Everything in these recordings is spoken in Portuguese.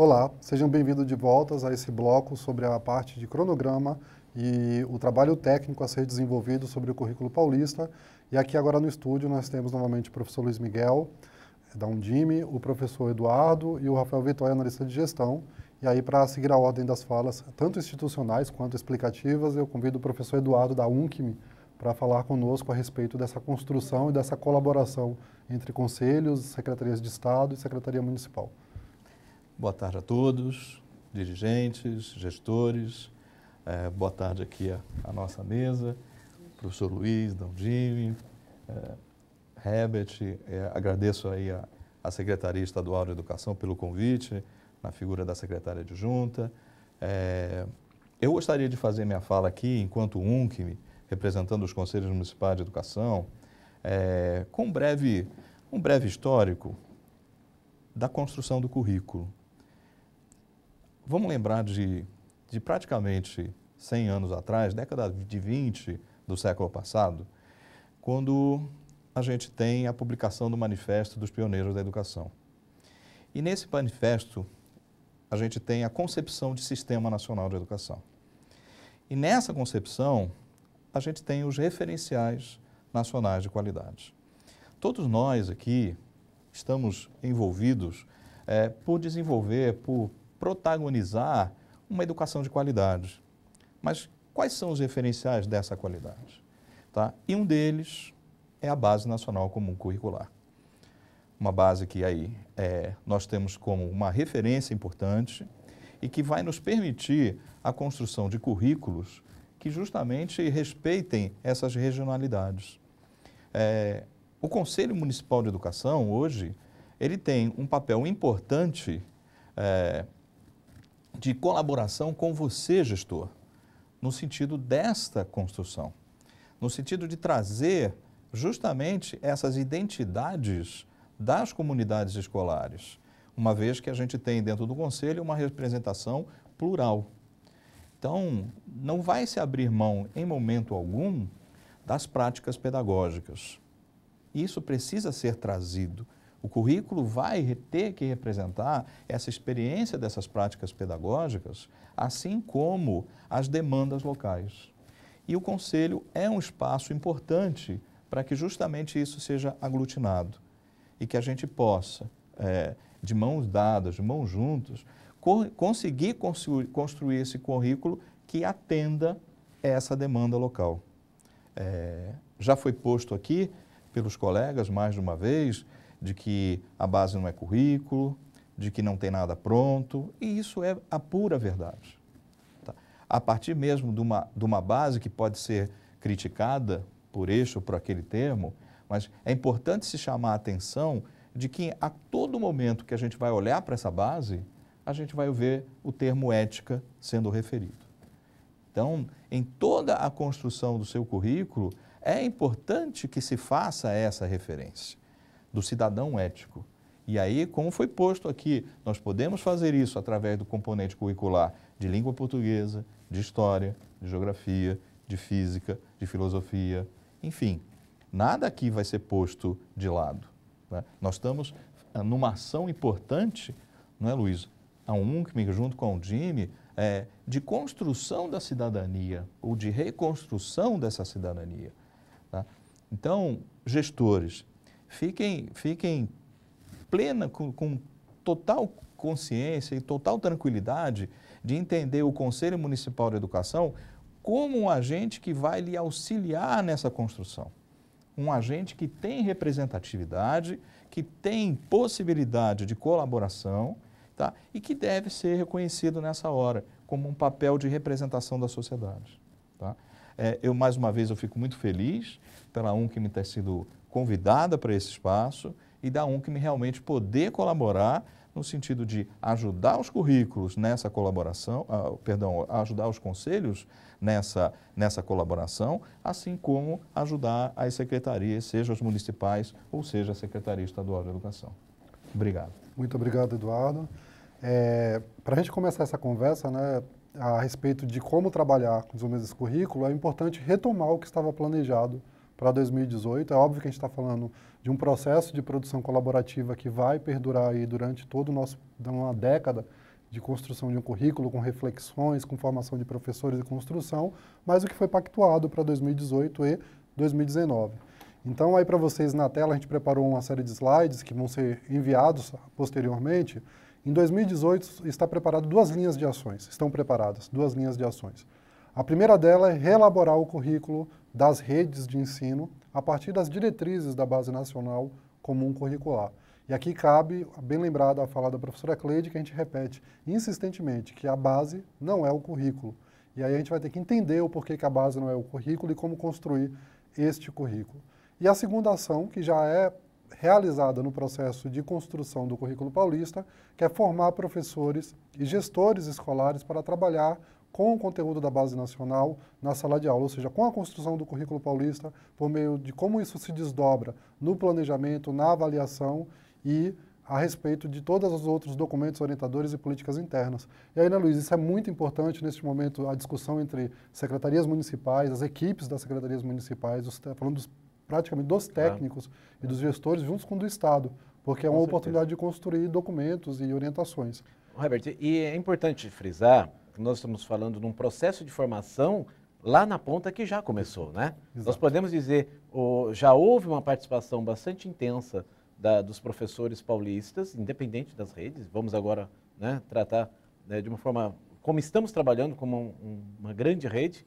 Olá, sejam bem-vindos de volta a esse bloco sobre a parte de cronograma e o trabalho técnico a ser desenvolvido sobre o currículo paulista. E aqui agora no estúdio nós temos novamente o professor Luiz Miguel, da Undime, o professor Eduardo e o Rafael Vitória, analista de gestão. E aí, para seguir a ordem das falas, tanto institucionais quanto explicativas, eu convido o professor Eduardo da UNCM para falar conosco a respeito dessa construção e dessa colaboração entre conselhos, secretarias de Estado e Secretaria Municipal. Boa tarde a todos, dirigentes, gestores. Boa tarde aqui à nossa mesa, professor Luiz, da Undime, Herbert. Agradeço aí a Secretaria Estadual de Educação pelo convite, na figura da secretária adjunta. Eu gostaria de fazer minha fala aqui, enquanto UNCM, representando os Conselhos Municipais de Educação, com um breve histórico da construção do currículo. Vamos lembrar de praticamente 100 anos atrás, década de 20 do século passado, quando a gente tem a publicação do Manifesto dos Pioneiros da Educação. E nesse manifesto, a gente tem a concepção de Sistema Nacional de Educação. E nessa concepção, a gente tem os referenciais nacionais de qualidade. Todos nós aqui estamos envolvidos por desenvolver, por protagonizar uma educação de qualidade. Mas quais são os referenciais dessa qualidade? Tá? E um deles é a Base Nacional Comum Curricular. Uma base que aí nós temos como uma referência importante e que vai nos permitir a construção de currículos que justamente respeitem essas regionalidades. O Conselho Municipal de Educação, hoje, ele tem um papel importante de colaboração com você, gestor, no sentido desta construção, no sentido de trazer justamente essas identidades das comunidades escolares, uma vez que a gente tem dentro do Conselho uma representação plural. Então, não vai se abrir mão, em momento algum, das práticas pedagógicas. Isso precisa ser trazido. O currículo vai ter que representar essa experiência dessas práticas pedagógicas, assim como as demandas locais. E o Conselho é um espaço importante para que justamente isso seja aglutinado e que a gente possa, de mãos dadas, de mãos juntas, conseguir construir esse currículo que atenda essa demanda local. Já foi posto aqui pelos colegas mais de uma vez, de que a base não é currículo, de que não tem nada pronto, e isso é a pura verdade. Tá? A partir mesmo de uma base que pode ser criticada por este ou por aquele termo, mas é importante se chamar a atenção de que a todo momento que a gente vai olhar para essa base, a gente vai ver o termo ética sendo referido. Então, em toda a construção do seu currículo, é importante que se faça essa referência do cidadão ético. E aí, como foi posto aqui, nós podemos fazer isso através do componente curricular de língua portuguesa, de história, de geografia, de física, de filosofia, enfim, nada aqui vai ser posto de lado. Né? Nós estamos numa ação importante, não é, Luiz? A UNCM, junto com a Undime, de construção da cidadania, ou de reconstrução dessa cidadania. Tá? Então, gestores, fiquem plena, com total consciência e total tranquilidade de entender o Conselho Municipal de Educação como um agente que vai lhe auxiliar nessa construção. Um agente que tem representatividade, que tem possibilidade de colaboração, tá? E que deve ser reconhecido nessa hora como um papel de representação da sociedade. Tá? Mais uma vez, eu fico muito feliz pela UNCM ter sido convidada para esse espaço e da UNCM realmente poder colaborar no sentido de ajudar os currículos nessa colaboração, ajudar os conselhos nessa colaboração, assim como ajudar as secretarias, seja as municipais ou seja a Secretaria Estadual de Educação. Obrigado. Muito obrigado, Eduardo. Para a gente começar essa conversa, né, a respeito de como trabalhar com esse currículo, é importante retomar o que estava planejado para 2018. É óbvio que a gente está falando de um processo de produção colaborativa que vai perdurar aí durante uma década de construção de um currículo, com reflexões, com formação de professores e construção, mas o que foi pactuado para 2018 e 2019. Então, aí para vocês na tela, a gente preparou uma série de slides que vão ser enviados posteriormente. Em 2018, está preparado estão preparadas duas linhas de ações. A primeira dela é reelaborar o currículo das redes de ensino a partir das diretrizes da Base Nacional Comum Curricular. E aqui cabe, bem lembrada a fala da professora Cleide, que a gente repete insistentemente que a base não é o currículo. E aí a gente vai ter que entender o porquê que a base não é o currículo e como construir este currículo. E a segunda ação, que já é realizada no processo de construção do currículo paulista, que é formar professores e gestores escolares para trabalhar com o conteúdo da Base Nacional na sala de aula, ou seja, com a construção do currículo paulista, por meio de como isso se desdobra no planejamento, na avaliação e a respeito de todos os outros documentos orientadores e políticas internas. E aí, Ana Luísa, isso é muito importante neste momento, a discussão entre secretarias municipais, as equipes das secretarias municipais, falando praticamente dos técnicos e dos gestores, juntos com o do Estado, porque é uma oportunidade de construir documentos e orientações. Herbert, e é importante frisar que nós estamos falando de um processo de formação lá na ponta que já começou, né? Exato. Nós podemos dizer, já houve uma participação bastante intensa dos professores paulistas, independente das redes. Vamos agora, né, tratar, né, de uma forma, como estamos trabalhando como uma grande rede,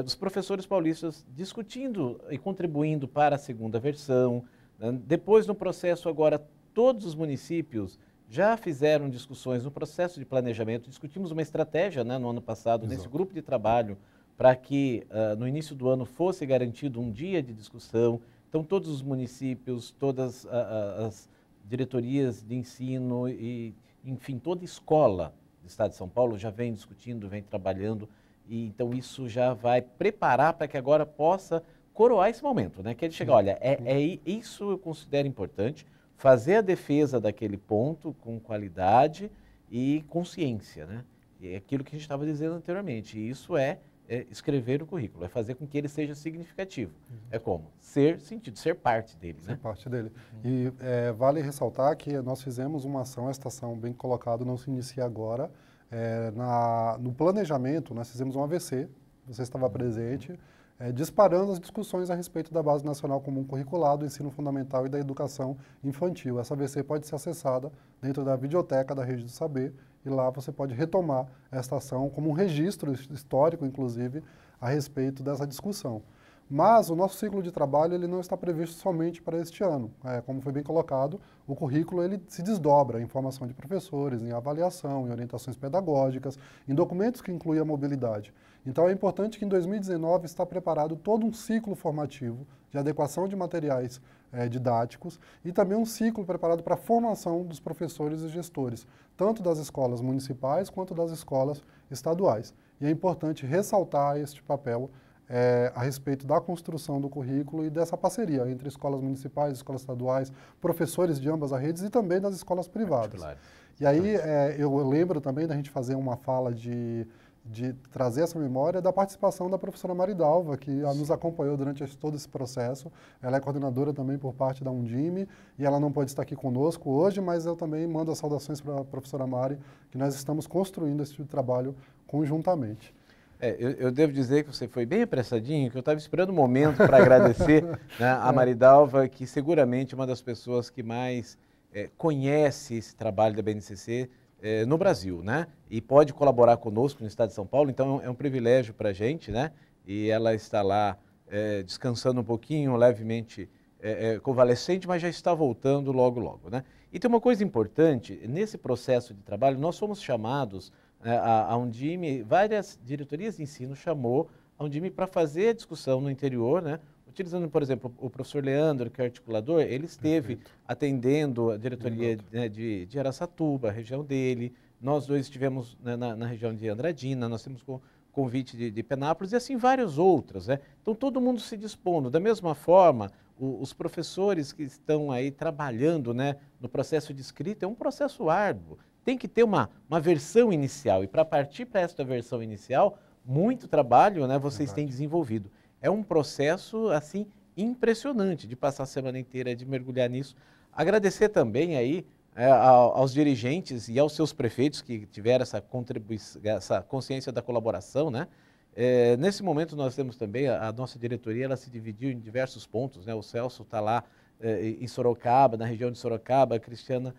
dos professores paulistas discutindo e contribuindo para a segunda versão. Né? Depois, no processo agora, todos os municípios já fizeram discussões no processo de planejamento. Discutimos uma estratégia, né, no ano passado, Exato. Nesse grupo de trabalho, para que no início do ano fosse garantido um dia de discussão. Então, todos os municípios, todas as diretorias de ensino e, enfim, toda escola do Estado de São Paulo já vem discutindo, vem trabalhando. E, então, isso já vai preparar para que agora possa coroar esse momento, né? Que ele chegar, olha, isso eu considero importante, fazer a defesa daquele ponto com qualidade e consciência, né? E é aquilo que a gente estava dizendo anteriormente. E isso é escrever o currículo, é fazer com que ele seja significativo. É como? Ser sentido, ser parte dele. Ser parte dele. E vale ressaltar que nós fizemos uma ação, esta ação bem colocada, não se inicia agora. No planejamento, nós fizemos um AVC, você estava presente, disparando as discussões a respeito da Base Nacional Comum Curricular, do ensino fundamental e da educação infantil. Essa AVC pode ser acessada dentro da videoteca da Rede do Saber, e lá você pode retomar esta ação como um registro histórico, inclusive, a respeito dessa discussão. Mas o nosso ciclo de trabalho ele não está previsto somente para este ano. Como foi bem colocado, o currículo ele se desdobra em formação de professores, em avaliação, em orientações pedagógicas, em documentos que incluem a mobilidade. Então é importante que em 2019 está preparado todo um ciclo formativo de adequação de materiais didáticos e também um ciclo preparado para a formação dos professores e gestores, tanto das escolas municipais quanto das escolas estaduais. E é importante ressaltar este papel a respeito da construção do currículo e dessa parceria entre escolas municipais, escolas estaduais, professores de ambas as redes e também das escolas privadas. E aí eu lembro também da gente fazer uma fala de trazer essa memória da participação da professora Maridalva, que nos acompanhou durante todo esse processo. Ela é coordenadora também por parte da Undime e ela não pode estar aqui conosco hoje, mas eu também mando as saudações para a professora Mari, que nós estamos construindo esse tipo de trabalho conjuntamente. Eu devo dizer que você foi bem apressadinho, que eu estava esperando um momento para agradecer, né, a Maridalva, que seguramente é uma das pessoas que mais conhece esse trabalho da BNCC no Brasil, né? E pode colaborar conosco no Estado de São Paulo, então é um privilégio para a gente, né? E ela está lá descansando um pouquinho, levemente convalescente, mas já está voltando logo, logo, né? E tem uma coisa importante, nesse processo de trabalho, nós somos chamados... A Undime, várias diretorias de ensino chamou a Undime para fazer a discussão no interior, né? Utilizando, por exemplo, o professor Leandro, que é articulador, ele esteve atendendo a diretoria de Araçatuba, a região dele. Nós dois estivemos na região de Andradina, nós temos convite de Penápolis e assim vários outros, né? Então todo mundo se dispondo. Da mesma forma, os professores que estão aí trabalhando, né, no processo de escrita, é um processo árduo. Tem que ter uma versão inicial e para partir para esta versão inicial, muito trabalho, né, vocês têm desenvolvido. É um processo assim impressionante de passar a semana inteira, de mergulhar nisso. Agradecer também aí aos dirigentes e aos seus prefeitos que tiveram essa contribuição, essa consciência da colaboração, né? Nesse momento nós temos também, a nossa diretoria, ela se dividiu em diversos pontos, né? O Celso está lá em Sorocaba, na região de Sorocaba, a Cristiana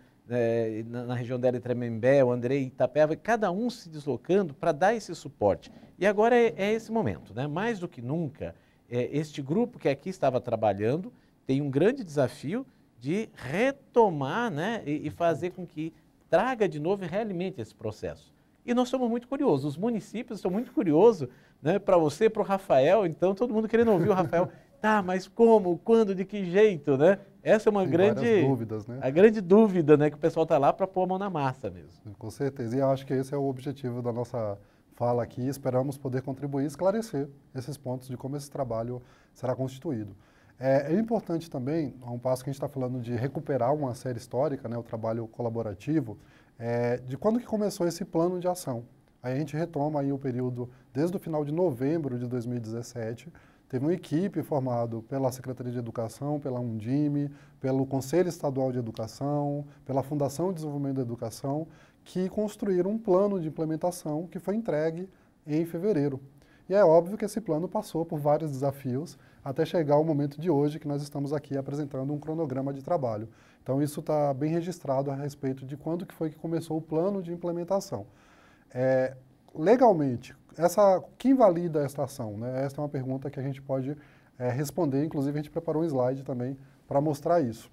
na região dela em Tremembé, o André em Itapeva, cada um se deslocando para dar esse suporte. E agora é esse momento, né? Mais do que nunca, este grupo que aqui estava trabalhando tem um grande desafio de retomar, né? E fazer com que traga de novo e realimente esse processo. E nós estamos muito curiosos, os municípios estão muito curiosos, né? Para você, para o Rafael, então todo mundo querendo ouvir o Rafael. Tá, mas como, quando, de que jeito, né? Essa é uma grande dúvidas, né? A grande dúvida, né, que o pessoal está lá para pôr a mão na massa mesmo. Com certeza, e eu acho que esse é o objetivo da nossa fala aqui, esperamos poder contribuir e esclarecer esses pontos de como esse trabalho será constituído. É importante também, a um passo que a gente está falando de recuperar uma série histórica, né, o trabalho colaborativo, de quando que começou esse plano de ação. Aí a gente retoma aí o período desde o final de novembro de 2017, teve uma equipe formada pela Secretaria de Educação, pela Undime, pelo Conselho Estadual de Educação, pela Fundação de Desenvolvimento da Educação, que construíram um plano de implementação que foi entregue em fevereiro. E é óbvio que esse plano passou por vários desafios até chegar ao momento de hoje que nós estamos aqui apresentando um cronograma de trabalho. Então isso está bem registrado a respeito de quando que foi que começou o plano de implementação. Legalmente, que invalida essa ação? Né? Essa é uma pergunta que a gente pode responder, inclusive a gente preparou um slide também para mostrar isso.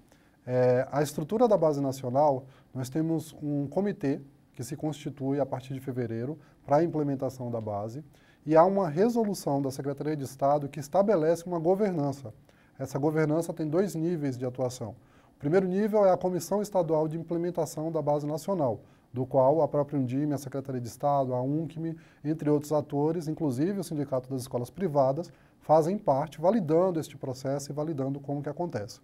A estrutura da Base Nacional, nós temos um comitê que se constitui a partir de fevereiro para a implementação da base e há uma resolução da Secretaria de Estado que estabelece uma governança. Essa governança tem 2 níveis de atuação. O primeiro nível é a Comissão Estadual de Implementação da Base Nacional, do qual a própria Undime, a Secretaria de Estado, a UNCME, entre outros atores, inclusive o Sindicato das Escolas Privadas, fazem parte, validando este processo e validando como que acontece.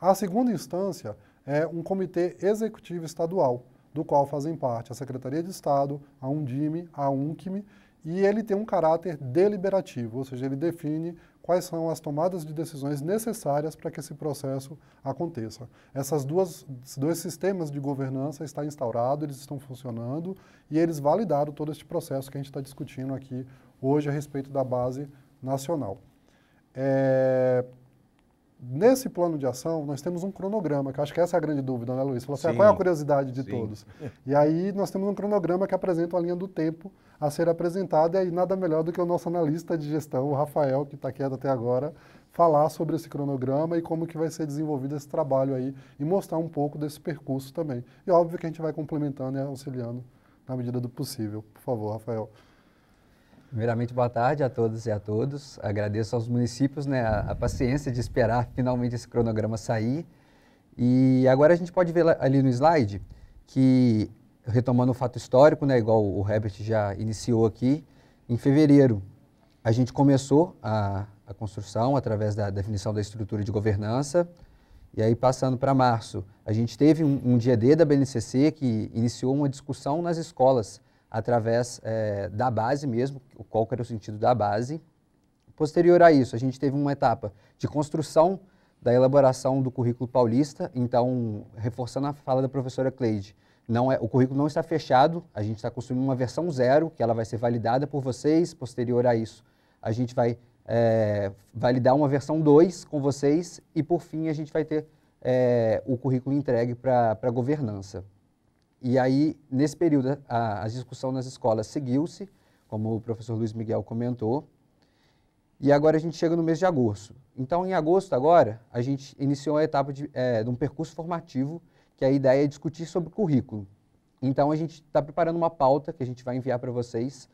A segunda instância é um comitê executivo estadual, do qual fazem parte a Secretaria de Estado, a Undime, a UNCME, e ele tem um caráter deliberativo, ou seja, ele define quais são as tomadas de decisões necessárias para que esse processo aconteça. Dois sistemas de governança estão instaurados, eles estão funcionando e eles validaram todo este processo que a gente está discutindo aqui hoje a respeito da base nacional. Nesse plano de ação, nós temos um cronograma, que eu acho que essa é a grande dúvida, né, Luiz? Você falou assim, qual é a curiosidade de todos? E aí nós temos um cronograma que apresenta a linha do tempo a ser apresentada, e aí nada melhor do que o nosso analista de gestão, o Rafael, que está quieto até agora, falar sobre esse cronograma e como que vai ser desenvolvido esse trabalho aí, e mostrar um pouco desse percurso também. E óbvio que a gente vai complementando e auxiliando na medida do possível. Por favor, Rafael. Primeiramente, boa tarde a todas e a todos. Agradeço aos municípios, né, a paciência de esperar finalmente esse cronograma sair. E agora a gente pode ver ali no slide que, retomando o fato histórico, né, igual o Herbert já iniciou aqui, em fevereiro a gente começou a construção através da definição da estrutura de governança. E aí, passando para março, a gente teve um dia D da BNCC que iniciou uma discussão nas escolas através da base mesmo, qual era o sentido da base. Posterior a isso, a gente teve uma etapa de construção da elaboração do currículo paulista, então, reforçando a fala da professora Cleide, o currículo não está fechado, a gente está construindo uma versão 0, que ela vai ser validada por vocês. Posterior a isso, a gente vai validar uma versão 2 com vocês e, por fim, a gente vai ter o currículo entregue para a governança. E aí, nesse período, a discussão nas escolas seguiu-se, como o professor Luiz Miguel comentou, e agora a gente chega no mês de agosto. Então, em agosto agora, a gente iniciou a etapa de um percurso formativo, que a ideia é discutir sobre currículo. Então, a gente está preparando uma pauta que a gente vai enviar para vocês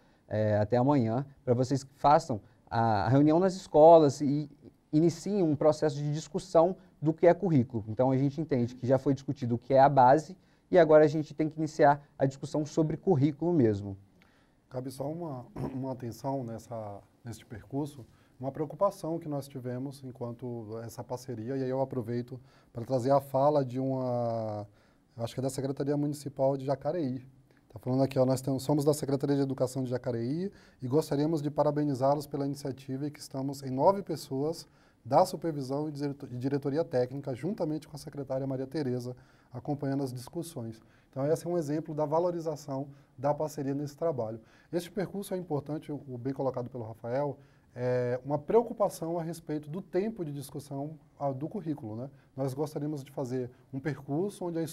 até amanhã, para vocês que façam a reunião nas escolas e iniciem um processo de discussão do que é currículo. Então, a gente entende que já foi discutido o que é a base, e agora a gente tem que iniciar a discussão sobre currículo mesmo. Cabe só uma atenção neste percurso, uma preocupação que nós tivemos enquanto essa parceria, e aí eu aproveito para trazer a fala de acho que é da Secretaria Municipal de Jacareí. Está falando aqui, nós somos da Secretaria de Educação de Jacareí e gostaríamos de parabenizá-los pela iniciativa e que estamos em 9 pessoas da supervisão e diretoria técnica, juntamente com a secretária Maria Tereza, acompanhando as discussões. Então, esse é um exemplo da valorização da parceria nesse trabalho. Este percurso é importante, o bem colocado pelo Rafael, é uma preocupação a respeito do tempo de discussão do currículo, né? Nós gostaríamos de fazer um percurso onde a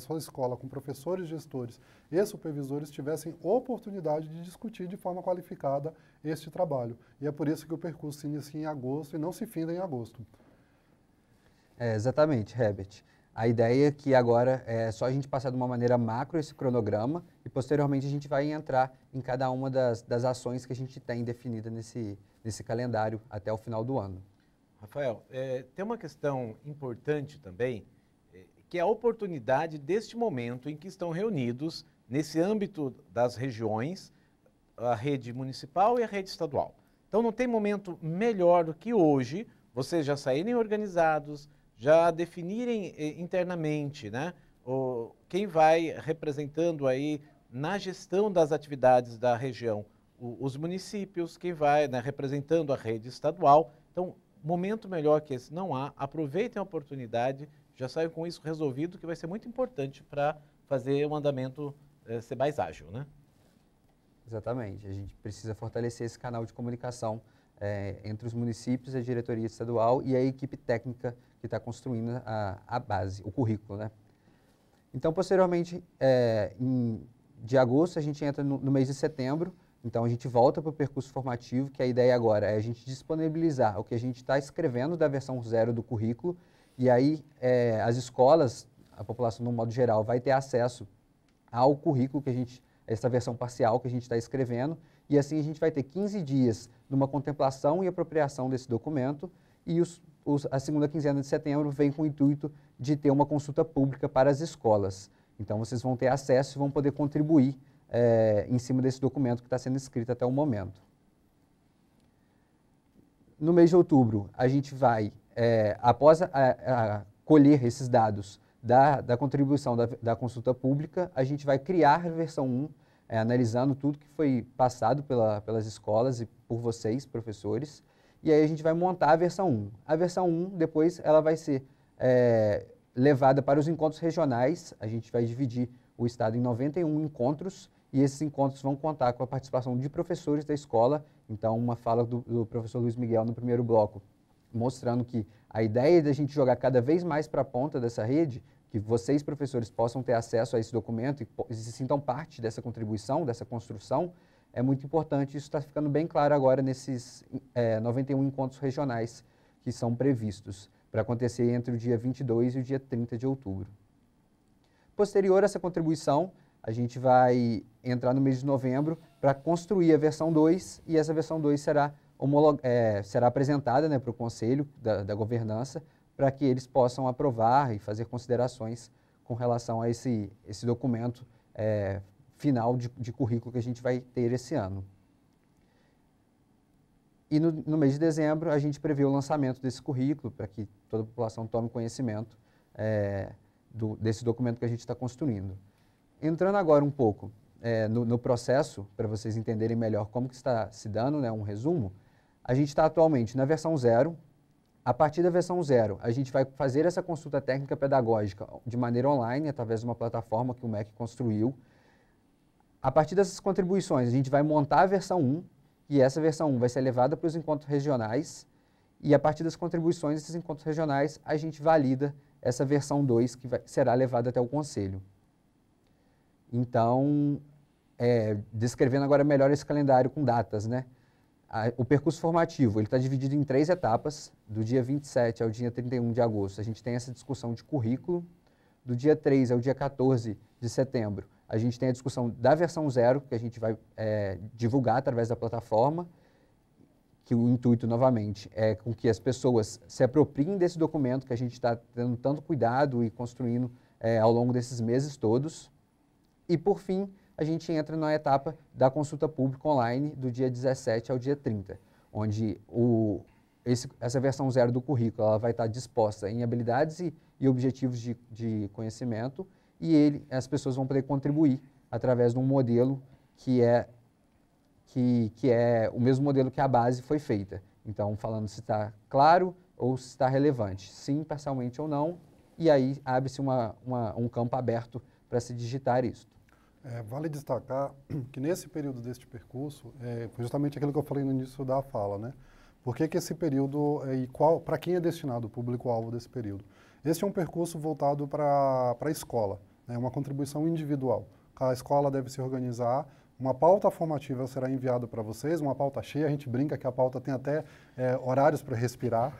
sua escola com professores, gestores e supervisores tivessem oportunidade de discutir de forma qualificada este trabalho. E é por isso que o percurso se inicia em agosto e não se finda em agosto. Exatamente, Herbert. A ideia é que agora é só a gente passar de uma maneira macro esse cronograma e posteriormente a gente vai entrar em cada uma das ações que a gente tem definida nesse calendário até o final do ano. Rafael, tem uma questão importante também, que é a oportunidade deste momento em que estão reunidos, nesse âmbito das regiões, a rede municipal e a rede estadual. Então não tem momento melhor do que hoje, vocês já saírem organizados, já definirem internamente, né, quem vai representando aí na gestão das atividades da região, os municípios, quem vai, né, representando a rede estadual. Então, momento melhor que esse não há, aproveitem a oportunidade, já saiam com isso resolvido, que vai ser muito importante para fazer o andamento ser mais ágil, né? Exatamente, a gente precisa fortalecer esse canal de comunicação entre os municípios, a diretoria estadual e a equipe técnica que está construindo a base, o currículo, né? Então, posteriormente, de agosto, a gente entra no mês de setembro, então a gente volta para o percurso formativo, que a ideia agora é a gente disponibilizar o que a gente está escrevendo da versão 0 do currículo, e aí as escolas, a população no modo geral, vai ter acesso ao currículo essa versão parcial que a gente está escrevendo, e assim a gente vai ter 15 dias numa contemplação e apropriação desse documento, e a segunda quinzena de setembro vem com o intuito de ter uma consulta pública para as escolas. Então, vocês vão ter acesso e vão poder contribuir em cima desse documento que está sendo escrito até o momento. No mês de outubro, a gente vai, após colher esses dados da contribuição da consulta pública, a gente vai criar a versão 1, analisando tudo que foi passado pelas escolas e por vocês, professores, e aí a gente vai montar a versão 1. A versão 1, depois, ela vai ser levada para os encontros regionais. A gente vai dividir o estado em 91 encontros, e esses encontros vão contar com a participação de professores da escola. Então, uma fala do professor Luiz Miguel no primeiro bloco, mostrando que a ideia de a gente jogar cada vez mais para a ponta dessa rede, que vocês, professores, possam ter acesso a esse documento e se sintam parte dessa contribuição, dessa construção, é muito importante. Isso está ficando bem claro agora nesses 91 encontros regionais que são previstos para acontecer entre o dia 22 e o dia 30 de outubro. Posterior a essa contribuição, a gente vai entrar no mês de novembro para construir a versão 2, e essa versão 2 será apresentada, né, para o Conselho da Governança, para que eles possam aprovar e fazer considerações com relação a esse documento final de currículo que a gente vai ter esse ano. E no mês de dezembro, a gente prevê o lançamento desse currículo, para que toda a população tome conhecimento desse documento que a gente está construindo. Entrando agora um pouco no processo, para vocês entenderem melhor como que está se dando, né, um resumo, a gente está atualmente na versão 0. A partir da versão 0, a gente vai fazer essa consulta técnica pedagógica de maneira online, através de uma plataforma que o MEC construiu. A partir dessas contribuições, a gente vai montar a versão 1, e essa versão 1 vai ser levada para os encontros regionais, e a partir das contribuições desses encontros regionais, a gente valida essa versão 2, que será levada até o Conselho. Então, descrevendo agora melhor esse calendário com datas, né? O percurso formativo, ele está dividido em 3 etapas. Do dia 27 ao dia 31 de agosto, a gente tem essa discussão de currículo. Do dia 3 ao dia 14 de setembro, a gente tem a discussão da versão 0, que a gente vai divulgar através da plataforma, que o intuito, novamente, é com que as pessoas se apropriem desse documento que a gente está tendo tanto cuidado e construindo ao longo desses meses todos. E, por fim, a gente entra na etapa da consulta pública online do dia 17 ao dia 30, onde essa versão 0 do currículo ela vai estar disposta em habilidades e objetivos de conhecimento, e as pessoas vão poder contribuir através de um modelo que é o mesmo modelo que a base foi feita. Então, falando se está claro ou se está relevante, sim, parcialmente ou não, e aí abre-se um campo aberto para se digitar isso. Vale destacar que nesse período deste percurso, foi justamente aquilo que eu falei no início da fala, né? Por que esse período e para quem é destinado o público-alvo desse período? Esse é um percurso voltado para a escola, né? Uma contribuição individual. A escola deve se organizar, uma pauta formativa será enviada para vocês, uma pauta cheia, a gente brinca que a pauta tem até horários para respirar,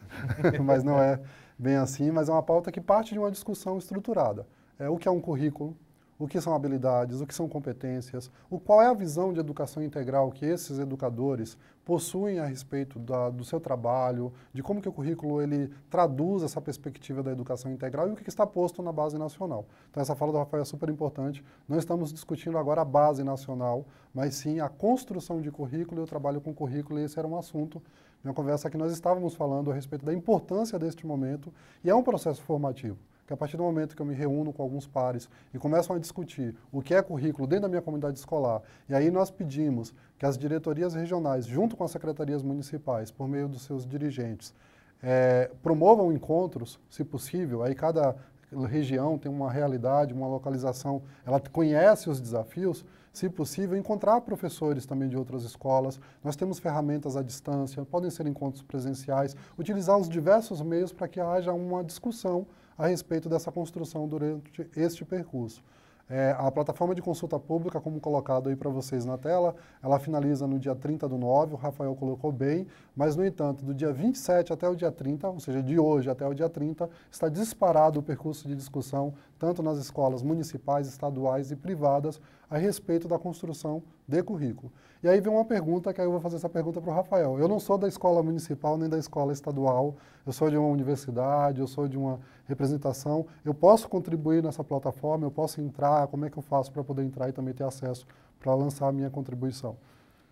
mas não é bem assim, mas é uma pauta que parte de uma discussão estruturada. O que é um currículo? O que são habilidades, o que são competências, qual é a visão de educação integral que esses educadores possuem a respeito do seu trabalho, de como que o currículo ele traduz essa perspectiva da educação integral e o que está posto na base nacional. Então essa fala do Rafael é super importante. Não estamos discutindo agora a base nacional, mas sim a construção de currículo e o trabalho com currículo, e esse era um assunto de uma conversa que nós estávamos falando a respeito da importância deste momento, e é um processo formativo. Que a partir do momento que eu me reúno com alguns pares e começam a discutir o que é currículo dentro da minha comunidade escolar, e aí nós pedimos que as diretorias regionais, junto com as secretarias municipais, por meio dos seus dirigentes, promovam encontros, se possível, aí cada região tem uma realidade, uma localização, ela conhece os desafios, se possível, encontrar professores também de outras escolas. Nós temos ferramentas à distância, podem ser encontros presenciais, utilizar os diversos meios para que haja uma discussão a respeito dessa construção durante este percurso. A plataforma de consulta pública, como colocado aí para vocês na tela, ela finaliza no dia 30/9, o Rafael colocou bem, mas, no entanto, do dia 27 até o dia 30, ou seja, de hoje até o dia 30, está disparado o percurso de discussão, tanto nas escolas municipais, estaduais e privadas, a respeito da construção de currículo. E aí vem uma pergunta, que aí eu vou fazer essa pergunta para o Rafael. Eu não sou da escola municipal nem da escola estadual, eu sou de uma universidade, eu sou de uma representação, eu posso contribuir nessa plataforma, eu posso entrar, como é que eu faço para poder entrar e também ter acesso para lançar a minha contribuição?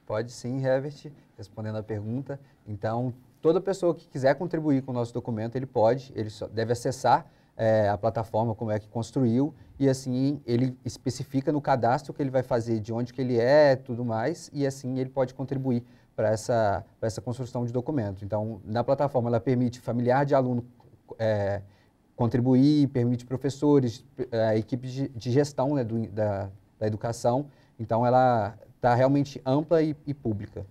Pode sim, Herbert, respondendo a pergunta. Então, toda pessoa que quiser contribuir com o nosso documento, ele só deve acessar a plataforma, como é que construiu, e assim ele especifica no cadastro que ele vai fazer, de onde que ele tudo mais, e assim ele pode contribuir para essa construção de documento. Então, na plataforma, ela permite familiar de aluno contribuir, permite professores, a equipe de gestão, né, da educação. Então, ela está realmente ampla e pública.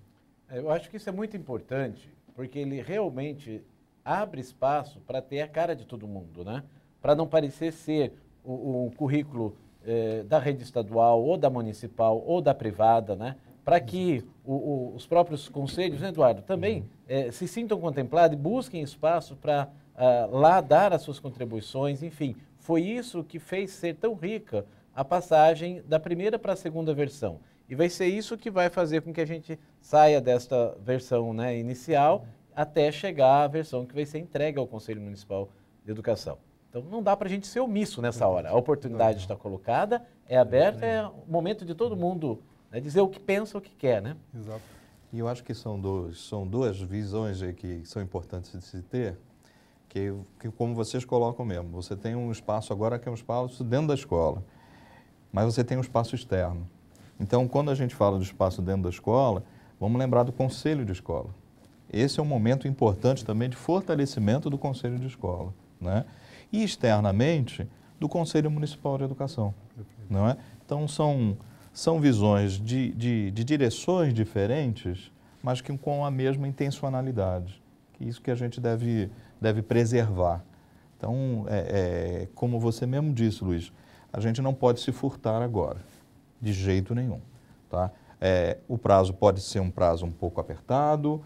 Eu acho que isso é muito importante, porque ele realmente abre espaço para ter a cara de todo mundo, né? Para não parecer ser o currículo da rede estadual, ou da municipal, ou da privada, né? Para que os próprios conselhos, né, Eduardo, também se sintam contemplados e busquem espaço para lá dar as suas contribuições. Enfim, foi isso que fez ser tão rica a passagem da primeira para a segunda versão. E vai ser isso que vai fazer com que a gente saia desta versão, né, inicial até chegar à versão que vai ser entregue ao Conselho Municipal de Educação. Então, não dá para a gente ser omisso nessa hora. A oportunidade está colocada, é aberta, é o momento de todo mundo, né, dizer o que pensa, o que quer, né? Exato. E eu acho que são duas visões aí que são importantes de se ter, que como vocês colocam mesmo, você tem um espaço agora que é um espaço dentro da escola, mas você tem um espaço externo. Então, quando a gente fala do espaço dentro da escola, vamos lembrar do conselho de escola. Esse é um momento importante também de fortalecimento do conselho de escola, né? E externamente do Conselho Municipal de Educação, não é? Então são visões de direções diferentes, mas que com a mesma intencionalidade, que isso que a gente deve preservar. Então, como você mesmo disse, Luiz, a gente não pode se furtar agora, de jeito nenhum, tá? O prazo pode ser um prazo um pouco apertado,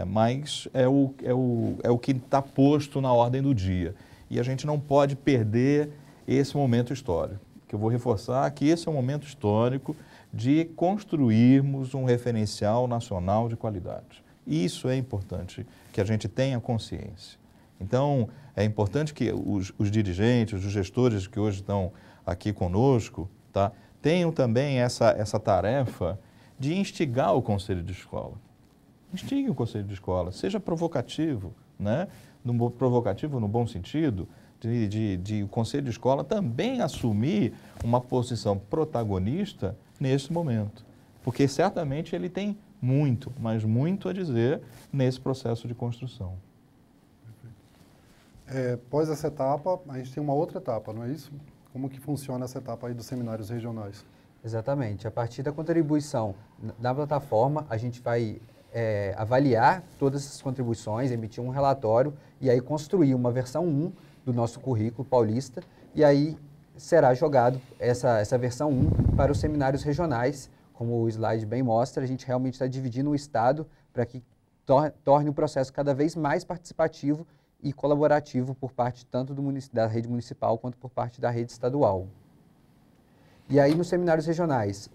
mas é o que está posto na ordem do dia. E a gente não pode perder esse momento histórico. Que eu vou reforçar que esse é um momento histórico de construirmos um referencial nacional de qualidade. Isso é importante, que a gente tenha consciência. Então, é importante que os dirigentes, os gestores que hoje estão aqui conosco, tá, tenham também essa tarefa de instigar o Conselho de Escola. Instigue o Conselho de Escola, seja provocativo, né? Provocativo no bom sentido, de o Conselho de Escola também assumir uma posição protagonista nesse momento. Porque certamente ele tem muito, mas muito a dizer nesse processo de construção. Após essa etapa, a gente tem uma outra etapa, não é isso? Como que funciona essa etapa aí dos seminários regionais? Exatamente. A partir da contribuição na plataforma, a gente vai avaliar todas essas contribuições, emitir um relatório e aí construir uma versão 1 do nosso currículo paulista e aí será jogado essa versão 1 para os seminários regionais. Como o slide bem mostra, a gente realmente está dividindo o Estado para que torne o processo cada vez mais participativo e colaborativo por parte tanto da rede municipal quanto por parte da rede estadual. E aí, nos seminários regionais,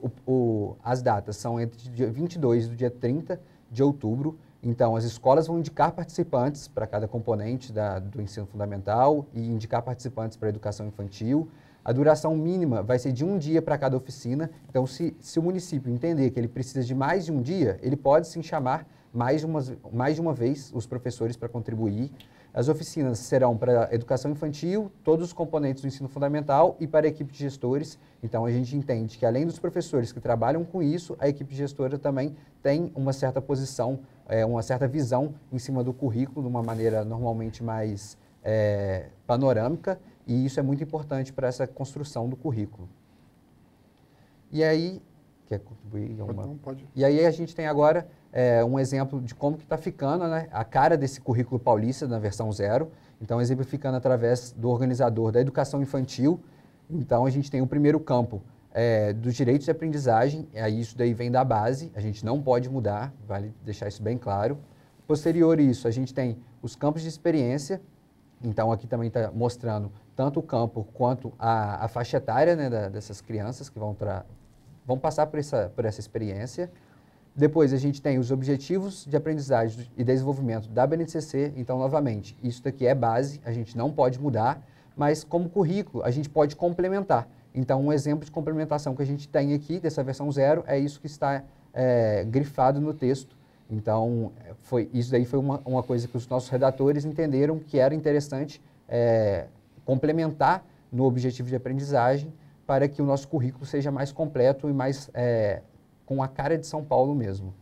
as datas são entre o dia 22 e o dia 30 de outubro. Então, as escolas vão indicar participantes para cada componente do ensino fundamental e indicar participantes para a educação infantil. A duração mínima vai ser de 1 dia para cada oficina. Então, se o município entender que ele precisa de mais de 1 dia, ele pode sim chamar mais de uma vez os professores para contribuir. As oficinas serão para a educação infantil, todos os componentes do ensino fundamental e para a equipe de gestores. Então, a gente entende que, além dos professores que trabalham com isso, a equipe gestora também tem uma certa posição, uma certa visão em cima do currículo, de uma maneira normalmente mais panorâmica, e isso é muito importante para essa construção do currículo. E aí, quer contribuir? Não, pode. E aí a gente tem agora um exemplo de como que está ficando, né, a cara desse currículo paulista na versão 0. Então, exemplificando através do organizador da educação infantil. Então, a gente tem o primeiro campo dos direitos de aprendizagem, aí isso daí vem da base, a gente não pode mudar, vale deixar isso bem claro. Posterior a isso, a gente tem os campos de experiência. Então, aqui também está mostrando tanto o campo quanto a faixa etária, né, dessas crianças que vão passar por essa experiência. Depois, a gente tem os objetivos de aprendizagem e desenvolvimento da BNCC. Então, novamente, isso daqui é base, a gente não pode mudar, mas como currículo, a gente pode complementar. Então, um exemplo de complementação que a gente tem aqui, dessa versão 0, é isso que está grifado no texto. Então, isso daí foi uma coisa que os nossos redatores entenderam que era interessante complementar no objetivo de aprendizagem para que o nosso currículo seja mais completo e mais com a cara de São Paulo mesmo.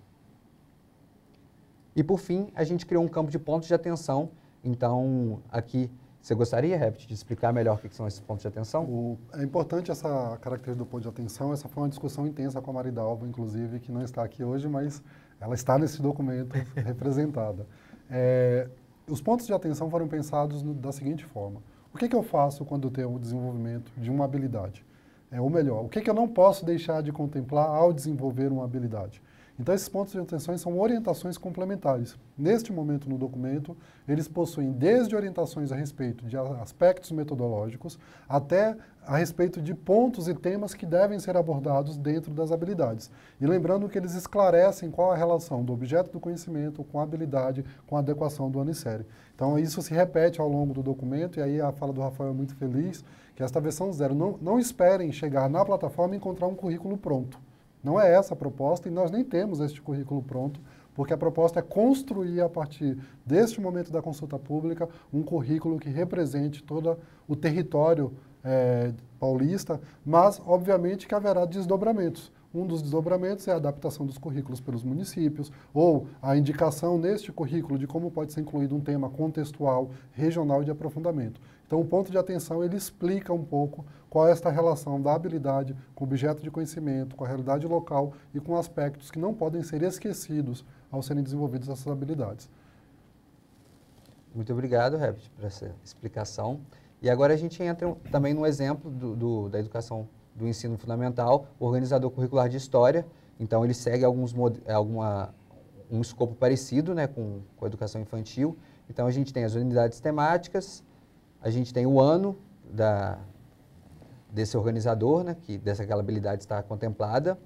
E, por fim, a gente criou um campo de pontos de atenção. Então, aqui, você gostaria, Herbert, de explicar melhor o que são esses pontos de atenção? É importante essa característica do ponto de atenção. Essa foi uma discussão intensa com a Maridalva, inclusive, que não está aqui hoje, mas ela está nesse documento representada. Os pontos de atenção foram pensados da seguinte forma. O que eu faço quando eu tenho o desenvolvimento de uma habilidade? Ou melhor, o que eu não posso deixar de contemplar ao desenvolver uma habilidade? Então, esses pontos de atenção são orientações complementares. Neste momento no documento, eles possuem desde orientações a respeito de aspectos metodológicos até a respeito de pontos e temas que devem ser abordados dentro das habilidades. E lembrando que eles esclarecem qual a relação do objeto do conhecimento com a habilidade, com a adequação do ano e série. Então, isso se repete ao longo do documento, e aí a fala do Rafael é muito feliz, que esta versão 0, não esperem chegar na plataforma e encontrar um currículo pronto. Não é essa a proposta e nós nem temos este currículo pronto, porque a proposta é construir a partir deste momento da consulta pública um currículo que represente todo o território paulista, mas obviamente que haverá desdobramentos. Um dos desdobramentos é a adaptação dos currículos pelos municípios, ou a indicação neste currículo de como pode ser incluído um tema contextual, regional de aprofundamento. Então, o ponto de atenção, ele explica um pouco qual é esta relação da habilidade com o objeto de conhecimento, com a realidade local e com aspectos que não podem ser esquecidos ao serem desenvolvidas essas habilidades. Muito obrigado, Herbert, por essa explicação. E agora a gente entra também no exemplo da educação do ensino fundamental, o organizador curricular de História. Então, ele segue um escopo parecido, né, com a educação infantil. Então, a gente tem as unidades temáticas, a gente tem o ano desse organizador, né, que aquela habilidade está contemplada,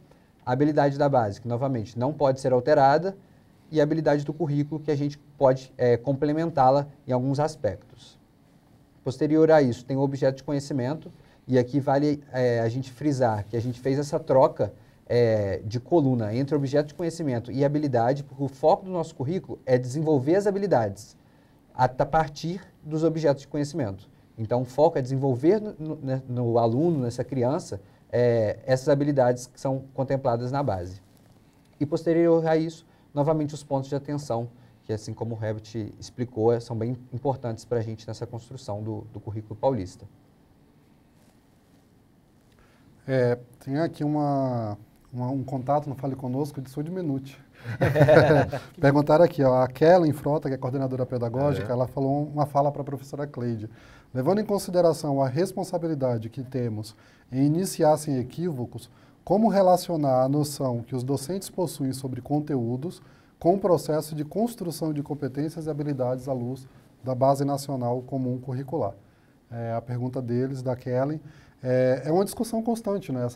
a habilidade da base, que novamente não pode ser alterada, e a habilidade do currículo, que a gente pode complementá-la em alguns aspectos. Posterior a isso, tem o objeto de conhecimento, e aqui vale a gente frisar que a gente fez essa troca de coluna entre objeto de conhecimento e habilidade, porque o foco do nosso currículo é desenvolver as habilidades a partir dos objetos de conhecimento. Então, o foco é desenvolver no aluno, nessa criança, essas habilidades que são contempladas na base. E posterior a isso, novamente os pontos de atenção, que assim como o Herbert explicou, são bem importantes para a gente nessa construção do currículo paulista. Tem aqui um contato no Fale Conosco de Sud Minute. Perguntaram aqui, ó, a Kellen Frota, que é coordenadora pedagógica, ela falou uma fala para a professora Cleide. Levando em consideração a responsabilidade que temos em iniciar sem equívocos, como relacionar a noção que os docentes possuem sobre conteúdos com o processo de construção de competências e habilidades à luz da Base Nacional Comum Curricular? A pergunta deles, da Kellen, é uma discussão constante, né?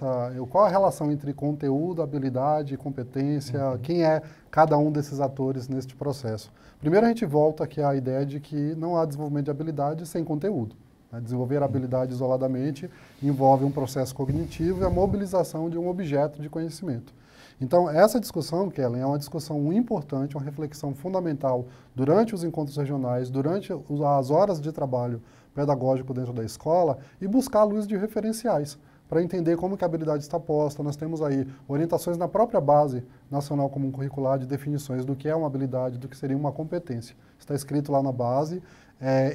Qual a relação entre conteúdo, habilidade, competência, quem é cada um desses atores neste processo? Primeiro a gente volta aqui à ideia de que não há desenvolvimento de habilidade sem conteúdo. Né? Desenvolver a habilidade isoladamente envolve um processo cognitivo e a mobilização de um objeto de conhecimento. Então, essa discussão, Kellen, é uma discussão importante, uma reflexão fundamental durante os encontros regionais, durante as horas de trabalho pedagógico dentro da escola e buscar a luz de referenciais para entender como que a habilidade está posta. Nós temos aí orientações na própria Base Nacional Comum Curricular de definições do que é uma habilidade, do que seria uma competência. Está escrito lá na base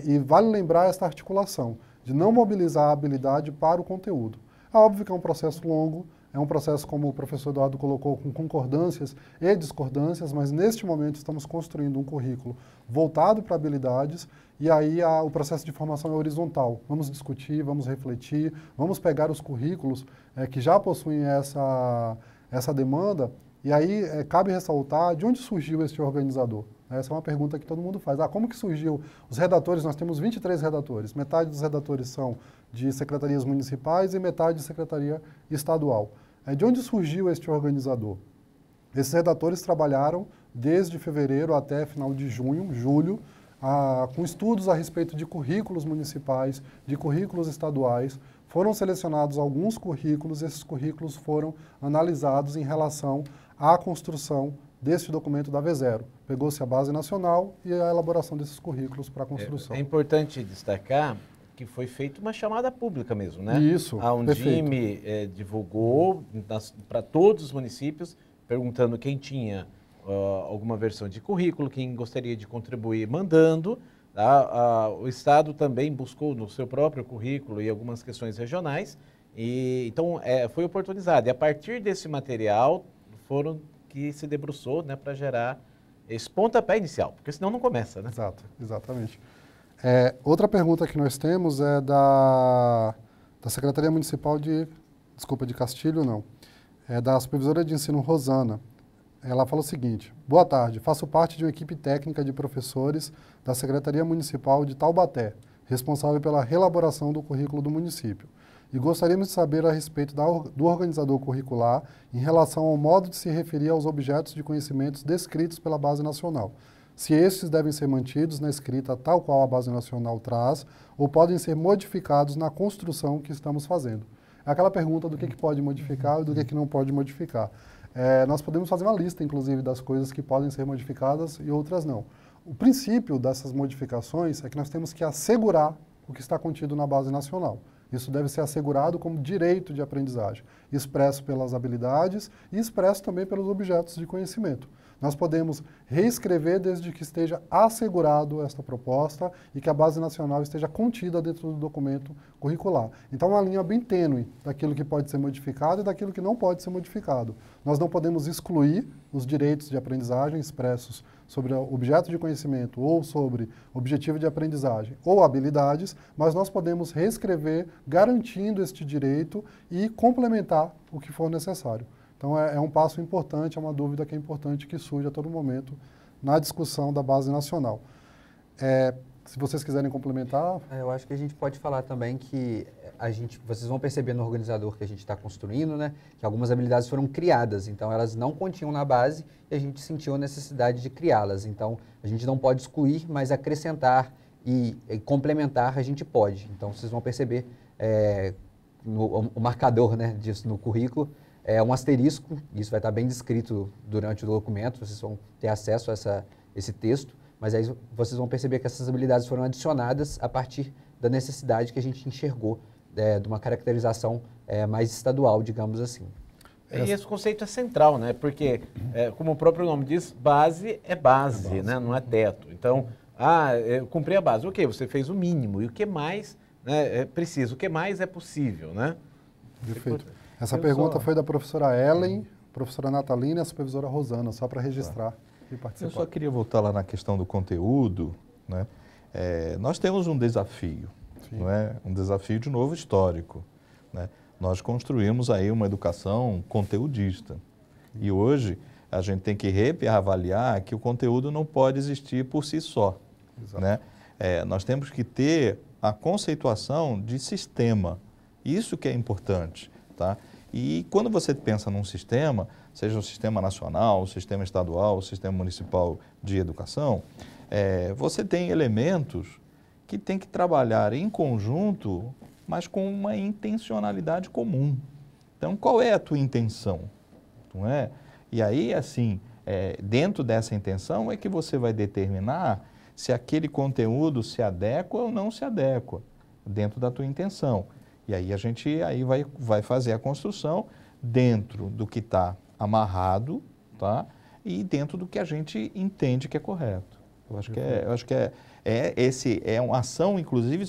e vale lembrar esta articulação de não mobilizar a habilidade para o conteúdo. É óbvio que é um processo longo, é um processo, como o professor Eduardo colocou, com concordâncias e discordâncias, mas neste momento estamos construindo um currículo voltado para habilidades e aí o processo de formação é horizontal. Vamos discutir, vamos refletir, vamos pegar os currículos que já possuem essa demanda e aí cabe ressaltar de onde surgiu este organizador. Essa é uma pergunta que todo mundo faz. Como que surgiu? Os redatores, nós temos 23 redatores. Metade dos redatores são de secretarias municipais e metade de secretaria estadual. De onde surgiu este organizador? Esses redatores trabalharam desde fevereiro até final de julho, com estudos a respeito de currículos municipais, de currículos estaduais. Foram selecionados alguns currículos, e esses currículos foram analisados em relação à construção deste documento da V0. Pegou-se a base nacional e a elaboração desses currículos para a construção. É importante destacar que foi feita uma chamada pública mesmo, né? Isso, a Undime divulgou para todos os municípios, perguntando quem tinha alguma versão de currículo, quem gostaria de contribuir, mandando. O Estado também buscou no seu próprio currículo e algumas questões regionais, então foi oportunizado. E a partir desse material foram que se debruçou, né, para gerar esse pontapé inicial, porque senão não começa, né? Exato, exatamente. Outra pergunta que nós temos é da Secretaria Municipal de Castilho, não. É da supervisora de ensino Rosana. Ela fala o seguinte: boa tarde, faço parte de uma equipe técnica de professores da Secretaria Municipal de Taubaté, responsável pela reelaboração do currículo do município. E gostaríamos de saber a respeito do organizador curricular em relação ao modo de se referir aos objetos de conhecimentos descritos pela Base Nacional. Se estes devem ser mantidos na escrita tal qual a Base Nacional traz, ou podem ser modificados na construção que estamos fazendo. É aquela pergunta do que pode modificar e do que não pode modificar. Nós podemos fazer uma lista, inclusive, das coisas que podem ser modificadas e outras não. O princípio dessas modificações é que nós temos que assegurar o que está contido na Base Nacional. Isso deve ser assegurado como direito de aprendizagem, expresso pelas habilidades e expresso também pelos objetos de conhecimento. Nós podemos reescrever desde que esteja assegurado esta proposta e que a Base Nacional esteja contida dentro do documento curricular. Então, é uma linha bem tênue daquilo que pode ser modificado e daquilo que não pode ser modificado. Nós não podemos excluir os direitos de aprendizagem expressos sobre objeto de conhecimento ou sobre objetivo de aprendizagem ou habilidades, mas nós podemos reescrever garantindo este direito e complementar o que for necessário. Então, é um passo importante, é uma dúvida que é importante que surge a todo momento na discussão da Base Nacional. Se vocês quiserem complementar... Eu acho que a gente pode falar também que vocês vão perceber no organizador que a gente está construindo, né, que algumas habilidades foram criadas, então elas não continham na base e a gente sentiu a necessidade de criá-las. Então, a gente não pode excluir, mas acrescentar e complementar a gente pode. Então, vocês vão perceber o marcador, né, disso no currículo, um asterisco, isso vai estar bem descrito durante o documento, vocês vão ter acesso a esse texto, mas aí vocês vão perceber que essas habilidades foram adicionadas a partir da necessidade que a gente enxergou de uma caracterização mais estadual, digamos assim. E esse conceito é central, né? Porque, como o próprio nome diz, base é base, né? Não é teto. Então, eu cumpri a base. Ok, você fez o mínimo. E o que mais, né, é preciso? O que mais é possível, né? Perfeito. Essa pergunta foi da professora Ellen, professora Natalina e a supervisora Rosana, só para registrar e participar. Eu só queria voltar lá na questão do conteúdo, né? Nós temos um desafio, não é? Um desafio, de novo, histórico, né? Nós construímos aí uma educação conteudista. E hoje a gente tem que reavaliar que o conteúdo não pode existir por si só, né? Nós temos que ter a conceituação de sistema. Isso que é importante, tá? E quando você pensa num sistema, seja o sistema nacional, o sistema estadual, o sistema municipal de educação, você tem elementos que tem que trabalhar em conjunto, mas com uma intencionalidade comum. Então, qual é a tua intenção? Não é? E aí, assim, dentro dessa intenção é que você vai determinar se aquele conteúdo se adequa ou não se adequa, dentro da tua intenção. E aí a gente vai fazer a construção dentro do que está amarrado, tá? E dentro do que a gente entende que é correto. Eu acho que é uma ação, inclusive,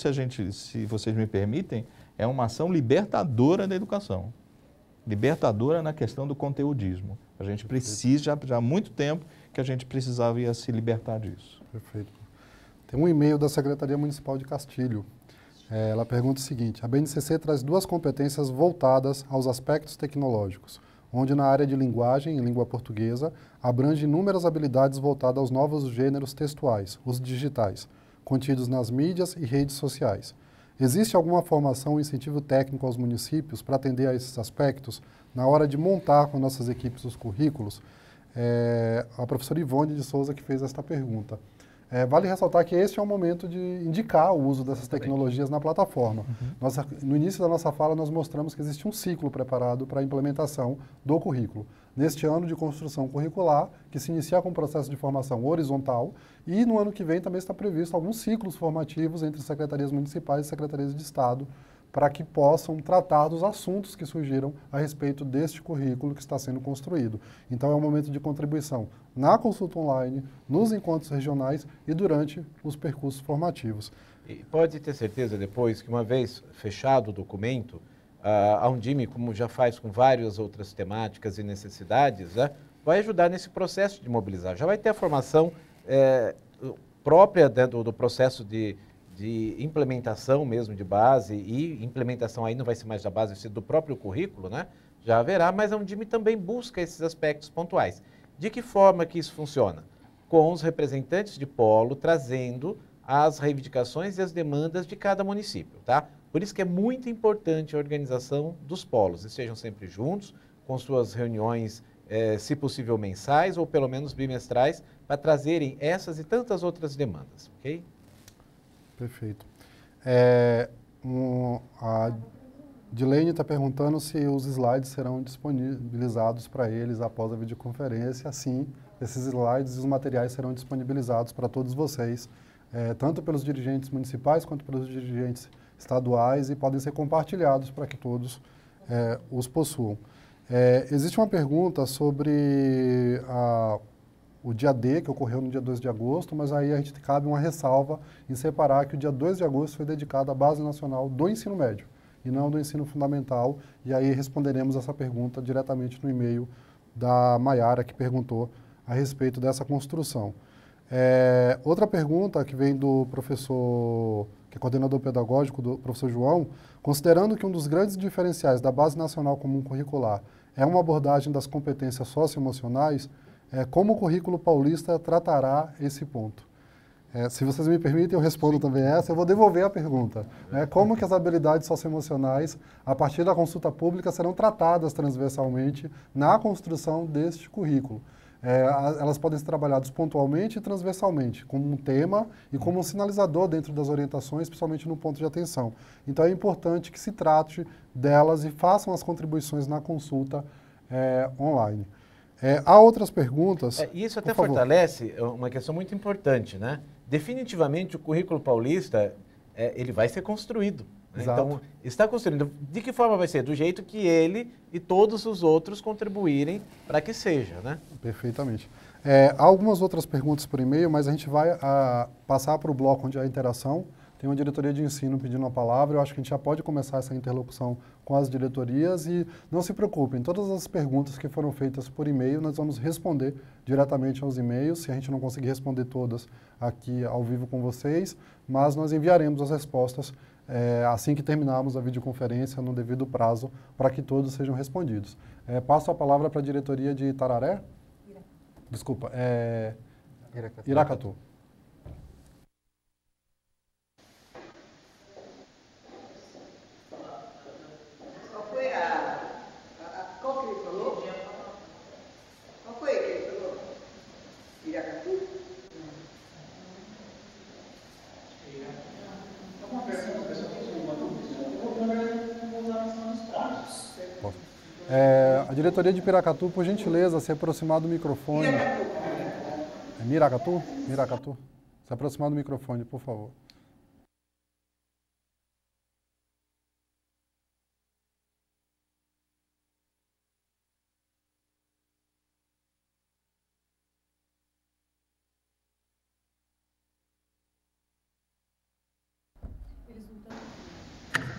se vocês me permitem, é uma ação libertadora da educação. Libertadora na questão do conteudismo. A gente precisa, já há muito tempo, que a gente precisava se libertar disso. Perfeito. Tem um e-mail da Secretaria Municipal de Castilho. Ela pergunta o seguinte: a BNCC traz 2 competências voltadas aos aspectos tecnológicos, onde na área de linguagem, em língua portuguesa, abrange inúmeras habilidades voltadas aos novos gêneros textuais, os digitais, contidos nas mídias e redes sociais. Existe alguma formação ou incentivo técnico aos municípios para atender a esses aspectos na hora de montar com nossas equipes os currículos? A professora Ivone de Souza que fez esta pergunta. Vale ressaltar que este é o momento de indicar o uso dessas tecnologias na plataforma. No início da nossa fala, nós mostramos que existe um ciclo preparado para a implementação do currículo. Neste ano de construção curricular, que se inicia com o processo de formação horizontal, e no ano que vem também está previsto alguns ciclos formativos entre secretarias municipais e secretarias de Estado, para que possam tratar dos assuntos que surgiram a respeito deste currículo que está sendo construído. Então é um momento de contribuição na consulta online, nos encontros regionais e durante os percursos formativos. E pode ter certeza depois que, uma vez fechado o documento, a Undime, como já faz com várias outras temáticas e necessidades, né, vai ajudar nesse processo de mobilizar. Já vai ter a formação própria do processo de implementação mesmo de base, e implementação aí não vai ser mais da base, vai ser do próprio currículo, né? Já haverá, mas a Undime também busca esses aspectos pontuais. De que forma que isso funciona? Com os representantes de polo trazendo as reivindicações e as demandas de cada município, tá? Por isso que é muito importante a organização dos polos, estejam sempre juntos, com suas reuniões, se possível mensais ou pelo menos bimestrais, para trazerem essas e tantas outras demandas, ok? Perfeito. A Dilene está perguntando se os slides serão disponibilizados para eles após a videoconferência. Sim, esses slides e os materiais serão disponibilizados para todos vocês, tanto pelos dirigentes municipais quanto pelos dirigentes estaduais, e podem ser compartilhados para que todos os possuam. Existe uma pergunta sobre o dia D, que ocorreu no dia 2 de agosto, mas aí a gente cabe uma ressalva em separar que o dia 2 de agosto foi dedicado à Base Nacional do Ensino Médio, e não do ensino fundamental, e aí responderemos essa pergunta diretamente no e-mail da Maiara, que perguntou a respeito dessa construção. Outra pergunta que vem do professor, que é coordenador pedagógico, do professor João: considerando que um dos grandes diferenciais da Base Nacional Comum Curricular é uma abordagem das competências socioemocionais, como o currículo paulista tratará esse ponto? Se vocês me permitem, eu respondo também essa. Eu vou devolver a pergunta. Como que as habilidades socioemocionais, a partir da consulta pública, serão tratadas transversalmente na construção deste currículo? Elas podem ser trabalhadas pontualmente e transversalmente, como um tema e como um sinalizador dentro das orientações, principalmente no ponto de atenção. Então é importante que se trate delas e façam as contribuições na consulta online. Há outras perguntas. Isso até fortalece uma questão muito importante, né? Definitivamente o currículo paulista ele vai ser construído, né? Exato. Então, está construindo. De que forma vai ser? Do jeito que ele e todos os outros contribuírem para que seja, né? Perfeitamente. Há algumas outras perguntas por e-mail, mas a gente vai passar para o bloco onde há interação. Tem uma diretoria de ensino pedindo a palavra, eu acho que a gente já pode começar essa interlocução com as diretorias e não se preocupem, todas as perguntas que foram feitas por e-mail nós vamos responder diretamente aos e-mails, se a gente não conseguir responder todas aqui ao vivo com vocês, mas nós enviaremos as respostas assim que terminarmos a videoconferência no devido prazo para que todos sejam respondidos. Passo a palavra para a diretoria de Itararé. Desculpa, Iracatu. Qual que ele falou? Qual foi que ele falou? Iracatu? Uma pergunta, pessoal, uma dúvida. Eu vou usar nos prazos. A diretoria de Piracatu, por gentileza, se aproximar do microfone. Miracatu? Miracatu. Se aproximar do microfone, por favor.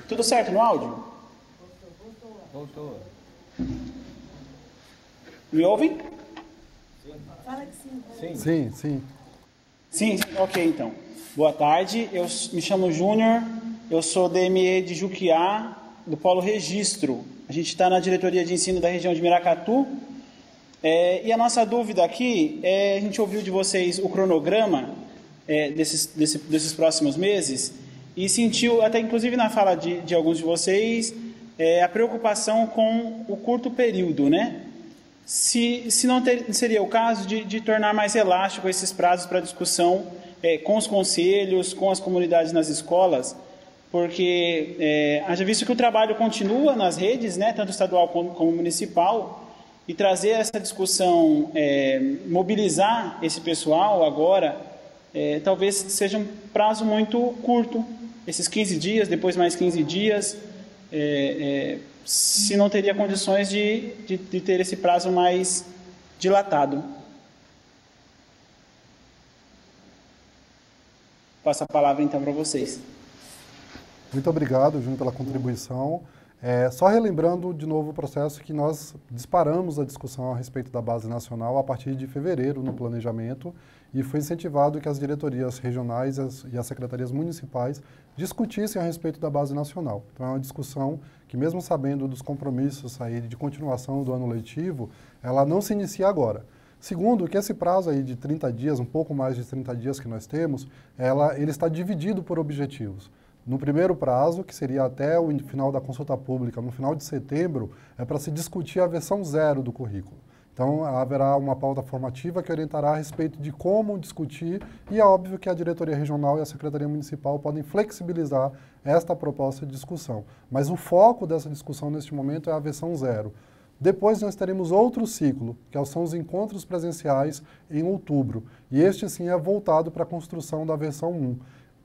Tudo certo no áudio? Voltou. Me ouvem? Fala que sim. Sim, sim. Sim, ok então. Boa tarde, eu me chamo Júnior, eu sou DME de Juquiá, do Polo Registro. A gente está na diretoria de ensino da região de Miracatu. E a nossa dúvida aqui a gente ouviu de vocês o cronograma desses próximos meses e sentiu, até inclusive na fala de alguns de vocês, a preocupação com o curto período, né? Se não seria o caso de tornar mais elástico esses prazos para discussão com os conselhos, com as comunidades nas escolas, porque haja visto que o trabalho continua nas redes, né, tanto estadual como municipal, e trazer essa discussão, mobilizar esse pessoal agora, talvez seja um prazo muito curto, esses 15 dias, depois mais 15 dias, se não teria condições de ter esse prazo mais dilatado. Passo a palavra então para vocês. Muito obrigado, Júnior, pela contribuição. Só relembrando de novo o processo que nós disparamos a discussão a respeito da base nacional a partir de fevereiro no planejamento e foi incentivado que as diretorias regionais e as secretarias municipais discutissem a respeito da base nacional. Então é uma discussão que, mesmo sabendo dos compromissos aí de continuação do ano letivo, ela não se inicia agora. Segundo, que esse prazo aí de 30 dias, um pouco mais de 30 dias que nós temos, ele está dividido por objetivos. No primeiro prazo, que seria até o final da consulta pública, no final de setembro, é para se discutir a versão 0 do currículo. Então, haverá uma pauta formativa que orientará a respeito de como discutir e é óbvio que a diretoria regional e a secretaria municipal podem flexibilizar esta proposta de discussão. Mas o foco dessa discussão neste momento é a versão 0. Depois nós teremos outro ciclo, que são os encontros presenciais em outubro. E este sim é voltado para a construção da versão 1.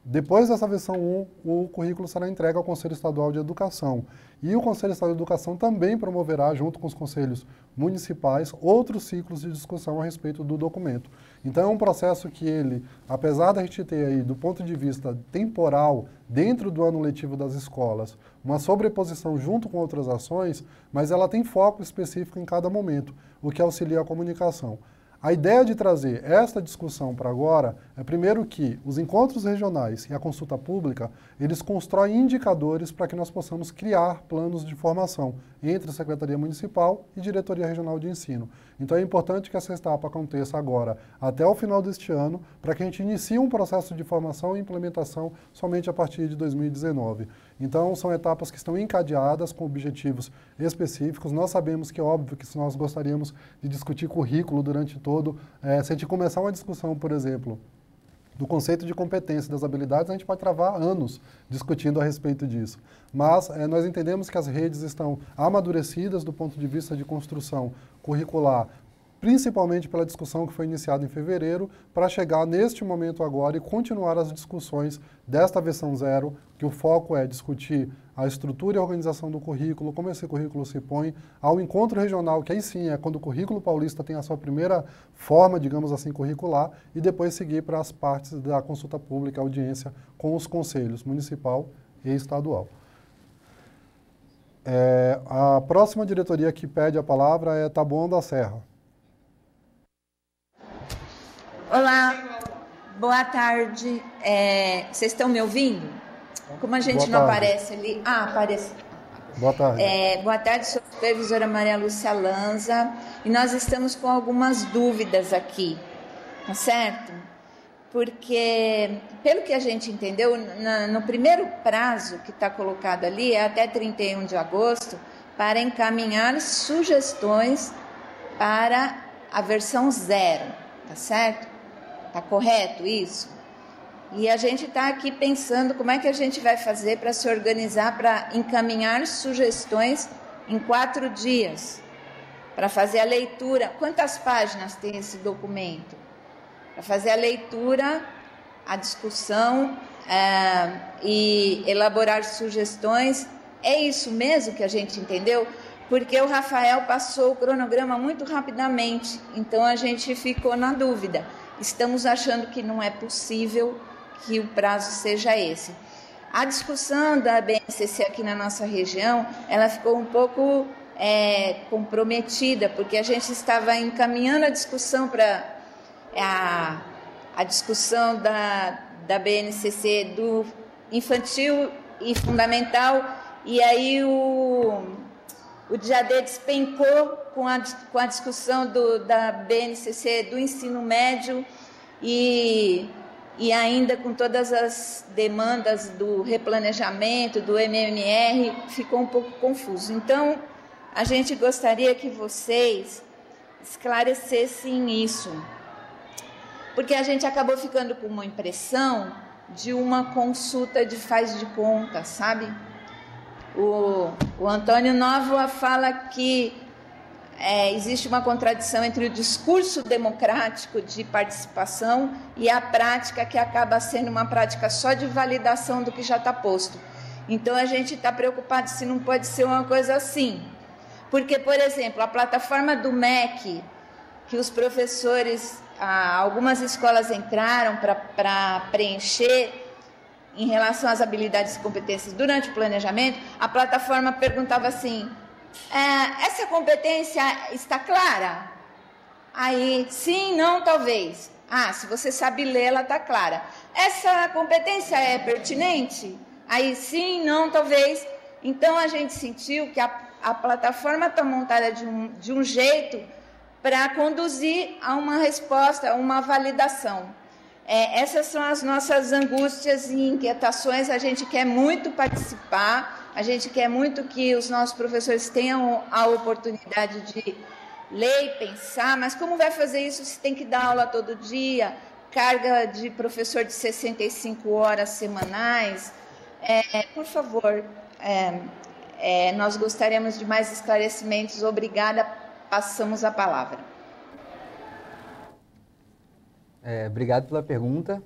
Depois dessa versão 1, o currículo será entregue ao Conselho Estadual de Educação. E o Conselho Estadual de Educação também promoverá, junto com os conselhos municipais, outros ciclos de discussão a respeito do documento. Então é um processo que ele, apesar da gente ter aí, do ponto de vista temporal, dentro do ano letivo das escolas, uma sobreposição junto com outras ações, mas ela tem foco específico em cada momento, o que auxilia a comunicação. A ideia de trazer esta discussão para agora é, primeiro, que os encontros regionais e a consulta pública, eles constroem indicadores para que nós possamos criar planos de formação entre a Secretaria Municipal e Diretoria Regional de Ensino. Então é importante que essa etapa aconteça agora, até o final deste ano, para que a gente inicie um processo de formação e implementação somente a partir de 2019. Então, são etapas que estão encadeadas com objetivos específicos. Nós sabemos que é óbvio que se nós gostaríamos de discutir currículo durante todo, se a gente começar uma discussão, por exemplo, do conceito de competência das habilidades, a gente pode travar anos discutindo a respeito disso. Mas nós entendemos que as redes estão amadurecidas do ponto de vista de construção curricular principalmente pela discussão que foi iniciada em fevereiro, para chegar neste momento agora e continuar as discussões desta versão 0, que o foco é discutir a estrutura e a organização do currículo, como esse currículo se põe, ao encontro regional, que aí sim é quando o currículo paulista tem a sua primeira forma, digamos assim, curricular, e depois seguir para as partes da consulta pública, audiência com os conselhos municipal e estadual. A próxima diretoria que pede a palavra é Taboão da Serra. Olá, boa tarde. Vocês estão me ouvindo? Como a gente Boa não tarde. aparece ali... Ah, aparece. Boa tarde. Boa tarde, sou a supervisora Maria Lúcia Lanza e nós estamos com algumas dúvidas aqui, tá certo? Porque, pelo que a gente entendeu, no primeiro prazo que está colocado ali, é até 31 de agosto, para encaminhar sugestões para a versão 0, tá certo? Tá correto isso? E a gente está aqui pensando como é que a gente vai fazer para se organizar, para encaminhar sugestões em 4 dias, para fazer a leitura. Quantas páginas tem esse documento? Para fazer a leitura, a discussão e elaborar sugestões. É isso mesmo que a gente entendeu? Porque o Rafael passou o cronograma muito rapidamente, então a gente ficou na dúvida. Estamos achando que não é possível que o prazo seja esse. A discussão da BNCC aqui na nossa região, ela ficou um pouco comprometida, porque a gente estava encaminhando a discussão para a discussão da BNCC do infantil e fundamental, e aí o DIAD despencou com a discussão da BNCC do ensino médio e ainda com todas as demandas do replanejamento, do MMR, ficou um pouco confuso. Então, a gente gostaria que vocês esclarecessem isso, porque a gente acabou ficando com uma impressão de uma consulta de faz de conta, sabe? O Antônio Novoa fala que existe uma contradição entre o discurso democrático de participação e a prática que acaba sendo uma prática só de validação do que já está posto. Então, a gente está preocupado se não pode ser uma coisa assim. Porque, por exemplo, a plataforma do MEC, que os professores, algumas escolas entraram para preencher em relação às habilidades e competências durante o planejamento, a plataforma perguntava assim: essa competência está clara? Aí, sim, não, talvez. Se você sabe ler, ela está clara. Essa competência é pertinente? Aí, sim, não, talvez. Então, a gente sentiu que a plataforma está montada de um jeito para conduzir a uma resposta, a uma validação. Essas são as nossas angústias e inquietações. A gente quer muito participar, a gente quer muito que os nossos professores tenham a oportunidade de ler e pensar, mas como vai fazer isso se tem que dar aula todo dia, carga de professor de 65 horas semanais? Por favor, nós gostaríamos de mais esclarecimentos. Obrigada, passamos a palavra. Obrigado pela pergunta.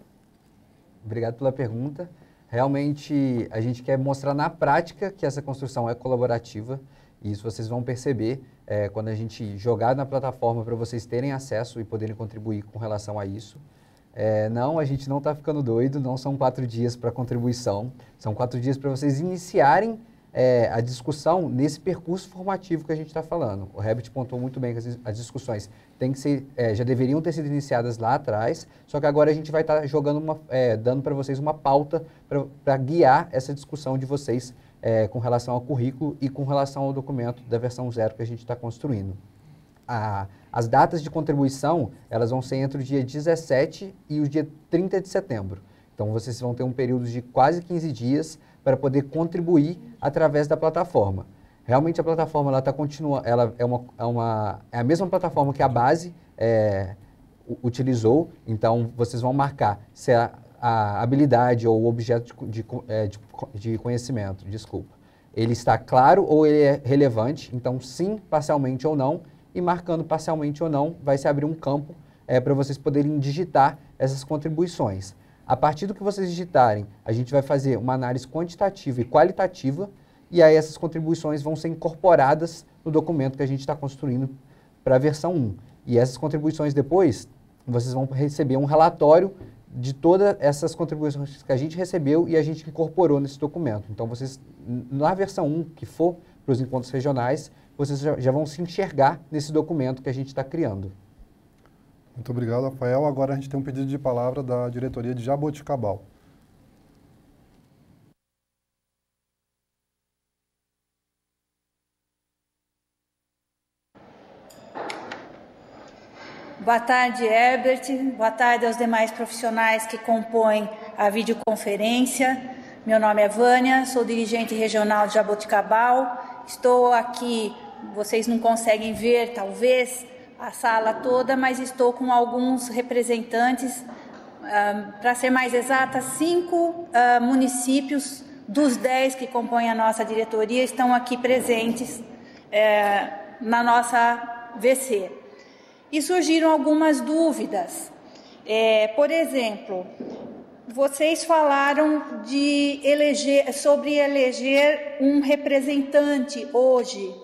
Realmente, a gente quer mostrar na prática que essa construção é colaborativa, e isso vocês vão perceber quando a gente jogar na plataforma para vocês terem acesso e poderem contribuir com relação a isso. Não, a gente não está ficando doido, não são 4 dias para contribuição, são 4 dias para vocês iniciarem a discussão nesse percurso formativo que a gente está falando. O Herbert pontuou muito bem que as discussões têm que ser, já deveriam ter sido iniciadas lá atrás, só que agora a gente vai estar jogando dando para vocês uma pauta para guiar essa discussão de vocês com relação ao currículo e com relação ao documento da versão 0 que a gente está construindo. As datas de contribuição, elas vão ser entre o dia 17 e o dia 30 de setembro. Então, vocês vão ter um período de quase 15 dias para poder contribuir através da plataforma. Realmente, a plataforma ela é a mesma plataforma que a base utilizou. Então, vocês vão marcar se a habilidade ou o objeto de conhecimento, ele está claro ou ele é relevante. Então, sim, parcialmente ou não. e marcando parcialmente ou não, vai se abrir um campo para vocês poderem digitar essas contribuições. A partir do que vocês digitarem, a gente vai fazer uma análise quantitativa e qualitativa, e aí essas contribuições vão ser incorporadas no documento que a gente está construindo para a versão 1. E essas contribuições depois, vocês vão receber um relatório de todas essas contribuições que a gente recebeu e a gente incorporou nesse documento. Então, vocês, na versão 1, que for para os encontros regionais, vocês já vão se enxergar nesse documento que a gente está criando. Muito obrigado, Rafael. Agora a gente tem um pedido de palavra da diretoria de Jaboticabal. Boa tarde, Herbert. Boa tarde aos demais profissionais que compõem a videoconferência. Meu nome é Vânia, sou dirigente regional de Jaboticabal. Estou aqui, vocês não conseguem ver, talvez, a sala toda, mas estou com alguns representantes, para ser mais exata, 5 municípios dos 10 que compõem a nossa diretoria estão aqui presentes na nossa VC. E surgiram algumas dúvidas. Por exemplo, vocês falaram sobre eleger um representante hoje.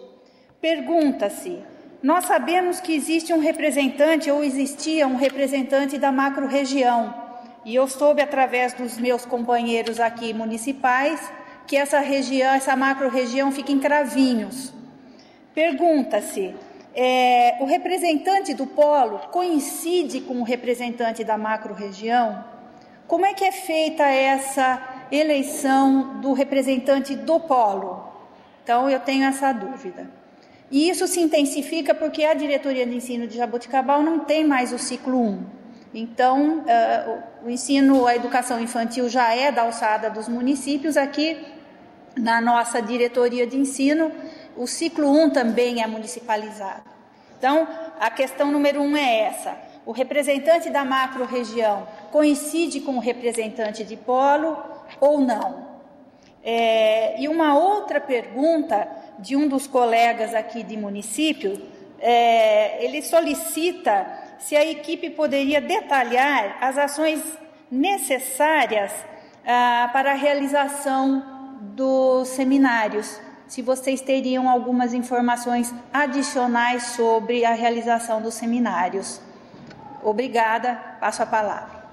Pergunta-se, nós sabemos que existe um representante ou existia um representante da macro-região. E eu soube, através dos meus companheiros aqui municipais, que essa macro-região fica em Cravinhos. Pergunta-se, o representante do polo coincide com o representante da macro-região? Como é que é feita essa eleição do representante do polo? Então, eu tenho essa dúvida. E isso se intensifica porque a diretoria de ensino de Jaboticabal não tem mais o ciclo 1. Então, a educação infantil já é da alçada dos municípios. Aqui, na nossa diretoria de ensino, o ciclo 1 também é municipalizado. Então, a questão número 1 é essa. O representante da macro-região coincide com o representante de polo ou não? E uma outra pergunta de um dos colegas aqui de município, ele solicita se a equipe poderia detalhar as ações necessárias para a realização dos seminários, se vocês teriam algumas informações adicionais sobre a realização dos seminários. Obrigada, passo a palavra.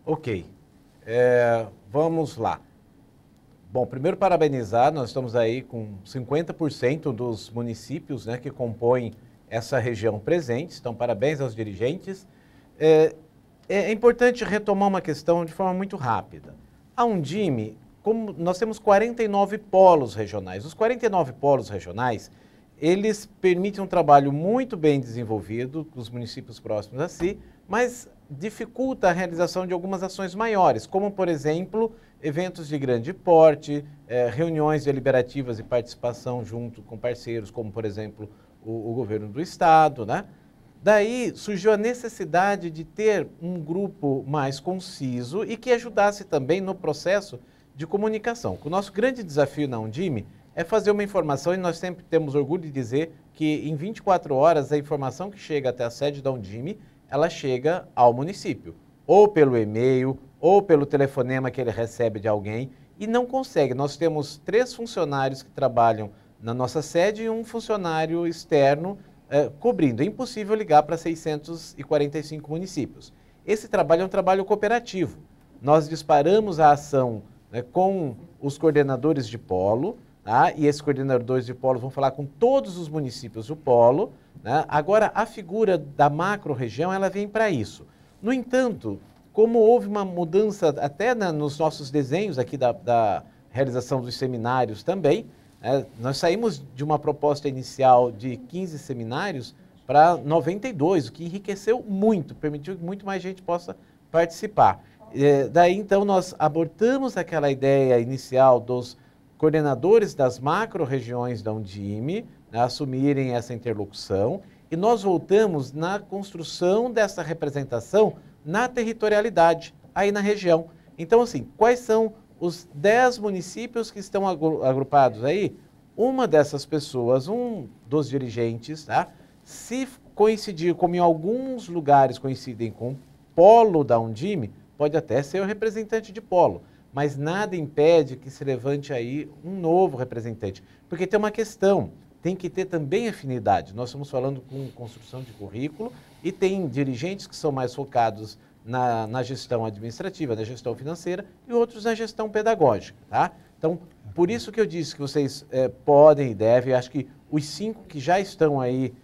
Ok, vamos lá. Bom, primeiro parabenizar, nós estamos aí com 50% dos municípios, né, que compõem essa região presentes, então parabéns aos dirigentes. É importante retomar uma questão de forma muito rápida. A Undime, como nós temos 49 polos regionais, os 49 polos regionais, eles permitem um trabalho muito bem desenvolvido dos municípios próximos a si, mas dificulta a realização de algumas ações maiores, como, por exemplo, eventos de grande porte, reuniões deliberativas e participação junto com parceiros, como, por exemplo, o governo do estado, né? Daí surgiu a necessidade de ter um grupo mais conciso e que ajudasse também no processo de comunicação. O nosso grande desafio na Undime é fazer uma informação, e nós sempre temos orgulho de dizer que em 24 horas a informação que chega até a sede da Undime, ela chega ao município, ou pelo e-mail, ou pelo telefonema que ele recebe de alguém, e não consegue. Nós temos 3 funcionários que trabalham na nossa sede e um funcionário externo cobrindo. É impossível ligar para 645 municípios. Esse trabalho é um trabalho cooperativo. Nós disparamos a ação com os coordenadores de polo, tá? E esses coordenadores de polo vão falar com todos os municípios do polo, né? Agora, a figura da macro-região, ela vem para isso. No entanto, como houve uma mudança até nos nossos desenhos aqui da realização dos seminários também, nós saímos de uma proposta inicial de 15 seminários para 92, o que enriqueceu muito, permitiu que muito mais gente possa participar. Daí, então, nós abortamos aquela ideia inicial dos coordenadores das macro-regiões da Undime, né, assumirem essa interlocução, e nós voltamos na construção dessa representação na territorialidade, aí na região. Então, assim, quais são os 10 municípios que estão agrupados aí? uma dessas pessoas, um dos dirigentes, tá? Se coincidir, como em alguns lugares coincidem com o polo da Undime, pode até ser o representante de polo, mas nada impede que se levante aí um novo representante, porque tem uma questão, tem que ter também afinidade. Nós estamos falando com construção de currículo e tem dirigentes que são mais focados na gestão administrativa, na gestão financeira e outros na gestão pedagógica, tá? Então, por isso que eu disse que vocês podem e devem, acho que os 5 que já estão aí,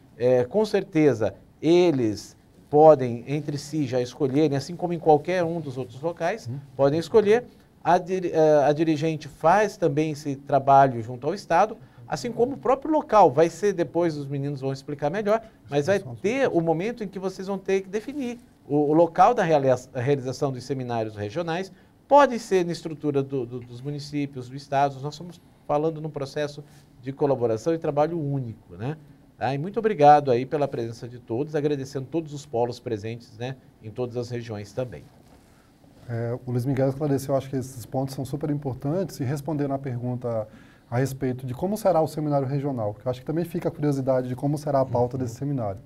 com certeza, eles podem entre si já escolherem, assim como em qualquer um dos outros locais, podem escolher. A dirigente faz também esse trabalho junto ao Estado, assim como o próprio local. Vai ser, depois os meninos vão explicar melhor, mas vai ter o momento em que vocês vão ter que definir o local da realização dos seminários regionais. Pode ser na estrutura dos municípios, do Estado. Nós estamos falando num processo de colaboração e trabalho único, né? Tá? E muito obrigado aí pela presença de todos, agradecendo todos os polos presentes, né, em todas as regiões também. O Luiz Miguel esclareceu, acho que esses pontos são super importantes, e respondendo à pergunta a respeito de como será o seminário regional, que eu acho que também fica a curiosidade de como será a pauta desse seminário.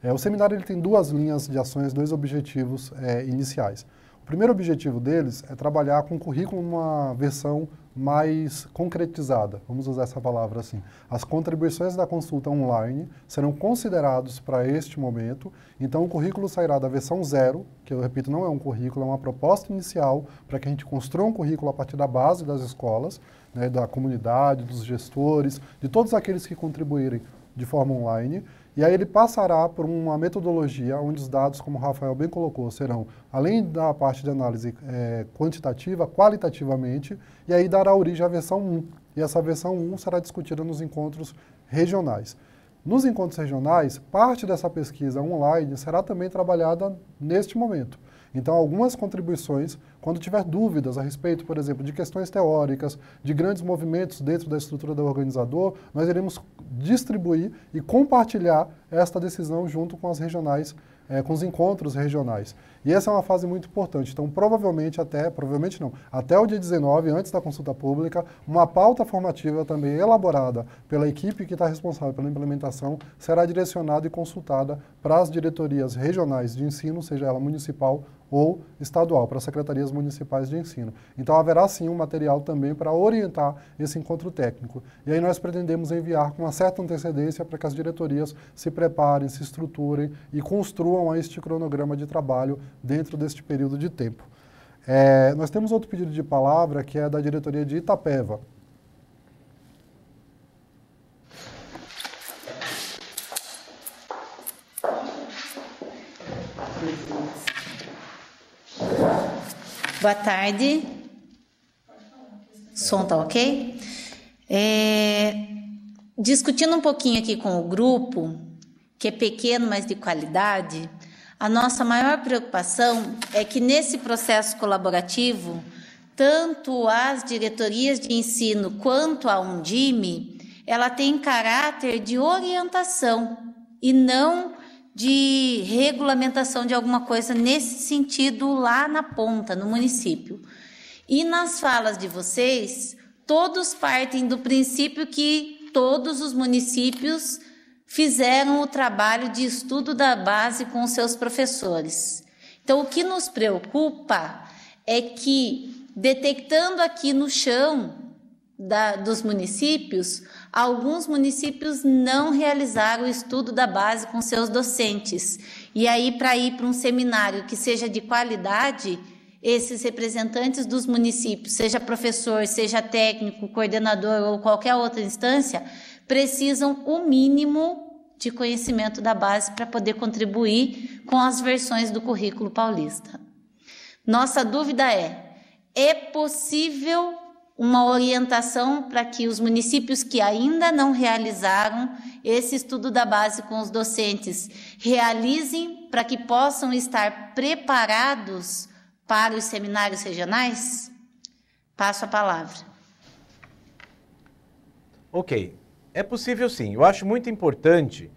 O seminário ele tem 2 linhas de ações, 2 objetivos iniciais. O primeiro objetivo deles é trabalhar com o currículo numa versão mais concretizada, vamos usar essa palavra assim. As contribuições da consulta online serão considerados para este momento, então o currículo sairá da versão 0, que eu repito, não é um currículo, é uma proposta inicial para que a gente construa um currículo a partir da base das escolas, né, da comunidade, dos gestores, de todos aqueles que contribuírem de forma online. E aí ele passará por uma metodologia onde os dados, como o Rafael bem colocou, serão, além da parte de análise quantitativa, qualitativamente, e aí dará origem à versão 1. E essa versão 1 será discutida nos encontros regionais. Nos encontros regionais, parte dessa pesquisa online será também trabalhada neste momento. Então, algumas contribuições, quando tiver dúvidas a respeito, por exemplo, de questões teóricas, de grandes movimentos dentro da estrutura do organizador, nós iremos distribuir e compartilhar esta decisão junto com as regionais, com os encontros regionais. E essa é uma fase muito importante. Então, provavelmente até o dia 19, antes da consulta pública, uma pauta formativa também elaborada pela equipe que está responsável pela implementação será direcionada e consultada para as diretorias regionais de ensino, seja ela municipal ou estadual, para as secretarias municipais de ensino. Então, haverá sim um material também para orientar esse encontro técnico. E aí nós pretendemos enviar com uma certa antecedência para que as diretorias se preparem, se estruturem e construam este cronograma de trabalho dentro deste período de tempo. Nós temos outro pedido de palavra, que é da diretoria de Itapeva. Boa tarde. Som tá ok? Discutindo um pouquinho aqui com o grupo, que é pequeno, mas de qualidade, a nossa maior preocupação é que nesse processo colaborativo, tanto as diretorias de ensino quanto a Undime, ela tem caráter de orientação e não de regulamentação de alguma coisa nesse sentido lá na ponta, no município. E nas falas de vocês, todos partem do princípio que todos os municípios fizeram o trabalho de estudo da base com os seus professores. Então, o que nos preocupa é que, detectando aqui no chão dos municípios, alguns municípios não realizaram o estudo da base com seus docentes. E aí, para ir para um seminário que seja de qualidade, esses representantes dos municípios, seja professor, seja técnico, coordenador ou qualquer outra instância, precisam o mínimo de conhecimento da base para poder contribuir com as versões do currículo paulista. Nossa dúvida é possível uma orientação para que os municípios que ainda não realizaram esse estudo da base com os docentes realizem para que possam estar preparados para os seminários regionais? Passo a palavra. Ok. É possível sim. Eu acho muito importante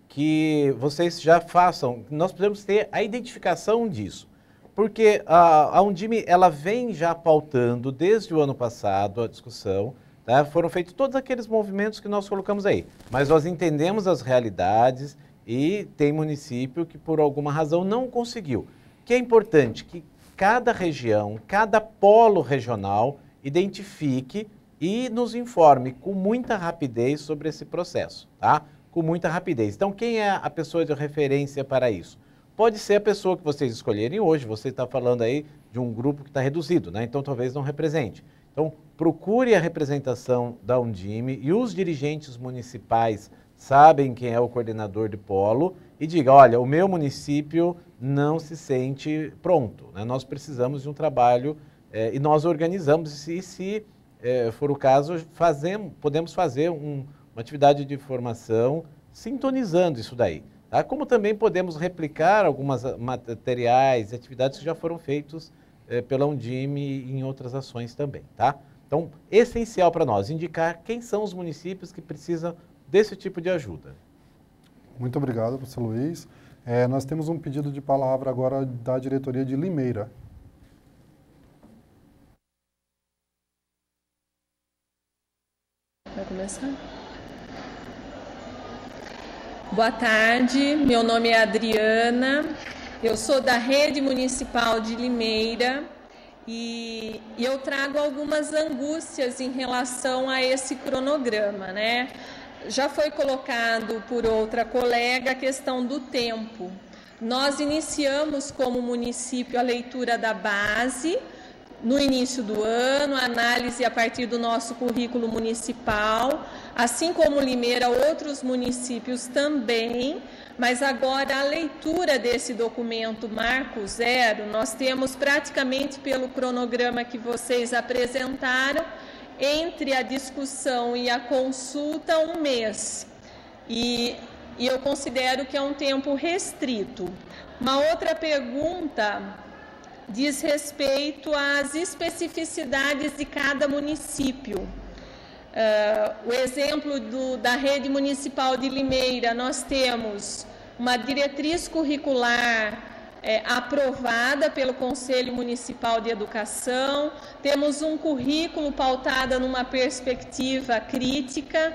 que vocês já façam, nós precisamos ter a identificação disso. Porque a Undime, ela vem já pautando desde o ano passado a discussão tá? Foram feitos todos aqueles movimentos que nós colocamos aí. Mas nós entendemos as realidades e tem município que por alguma razão não conseguiu. O que é importante? Que cada região, cada polo regional identifique e nos informe com muita rapidez sobre esse processo, tá? Com muita rapidez. Então, quem é a pessoa de referência para isso? Pode ser a pessoa que vocês escolherem hoje. Você está falando aí de um grupo que está reduzido, né? Então talvez não represente. Então, procure a representação da Undime e os dirigentes municipais sabem quem é o coordenador de polo e diga, olha, o meu município não se sente pronto, né? Nós precisamos de um trabalho e nós organizamos e se for o caso, podemos fazer uma atividade de formação sintonizando isso daí. Tá? Como também podemos replicar algumas materiais e atividades que já foram feitos pela Undime e em outras ações também. Tá? Então, essencial para nós, indicar quem são os municípios que precisam desse tipo de ajuda. Muito obrigado, professor Luiz. Nós temos um pedido de palavra agora da diretoria de Limeira. Vai começar? Boa tarde, meu nome é Adriana, eu sou da Rede Municipal de Limeira e eu trago algumas angústias em relação a esse cronograma, né? Já foi colocado por outra colega a questão do tempo. Nós iniciamos como município a leitura da base no início do ano, a análise a partir do nosso currículo municipal, assim como Limeira, outros municípios também, mas agora a leitura desse documento Marco Zero, nós temos praticamente pelo cronograma que vocês apresentaram, entre a discussão e a consulta, 1 mês. E eu considero que é um tempo restrito. Uma outra pergunta diz respeito às especificidades de cada município. O exemplo da Rede Municipal de Limeira, nós temos uma diretriz curricular aprovada pelo Conselho Municipal de Educação, temos um currículo pautado numa perspectiva crítica,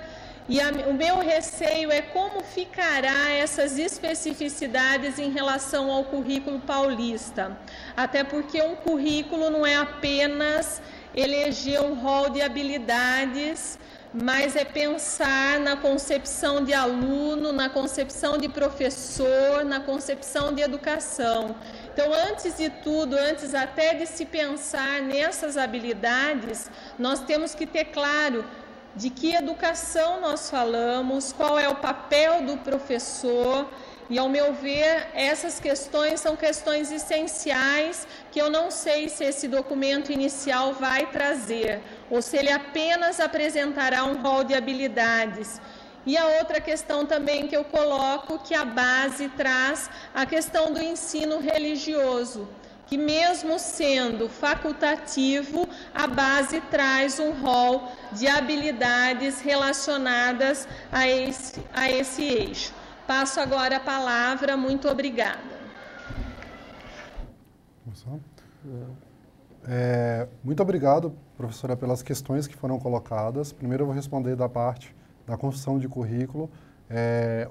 e o meu receio é como ficará essas especificidades em relação ao currículo paulista. Até porque um currículo não é apenas eleger um rol de habilidades, mas é pensar na concepção de aluno, na concepção de professor, na concepção de educação. Então, antes de tudo, antes até de se pensar nessas habilidades, nós temos que ter claro de que educação nós falamos, qual é o papel do professor, e ao meu ver, essas questões são questões essenciais que eu não sei se esse documento inicial vai trazer, ou se ele apenas apresentará um rol de habilidades. E a outra questão também que eu coloco, que a base traz a questão do ensino religioso, que mesmo sendo facultativo, a base traz um rol de habilidades relacionadas a esse eixo. Passo agora a palavra, muito obrigada. Muito obrigado, professora, pelas questões que foram colocadas. Primeiro eu vou responder da parte da construção de currículo.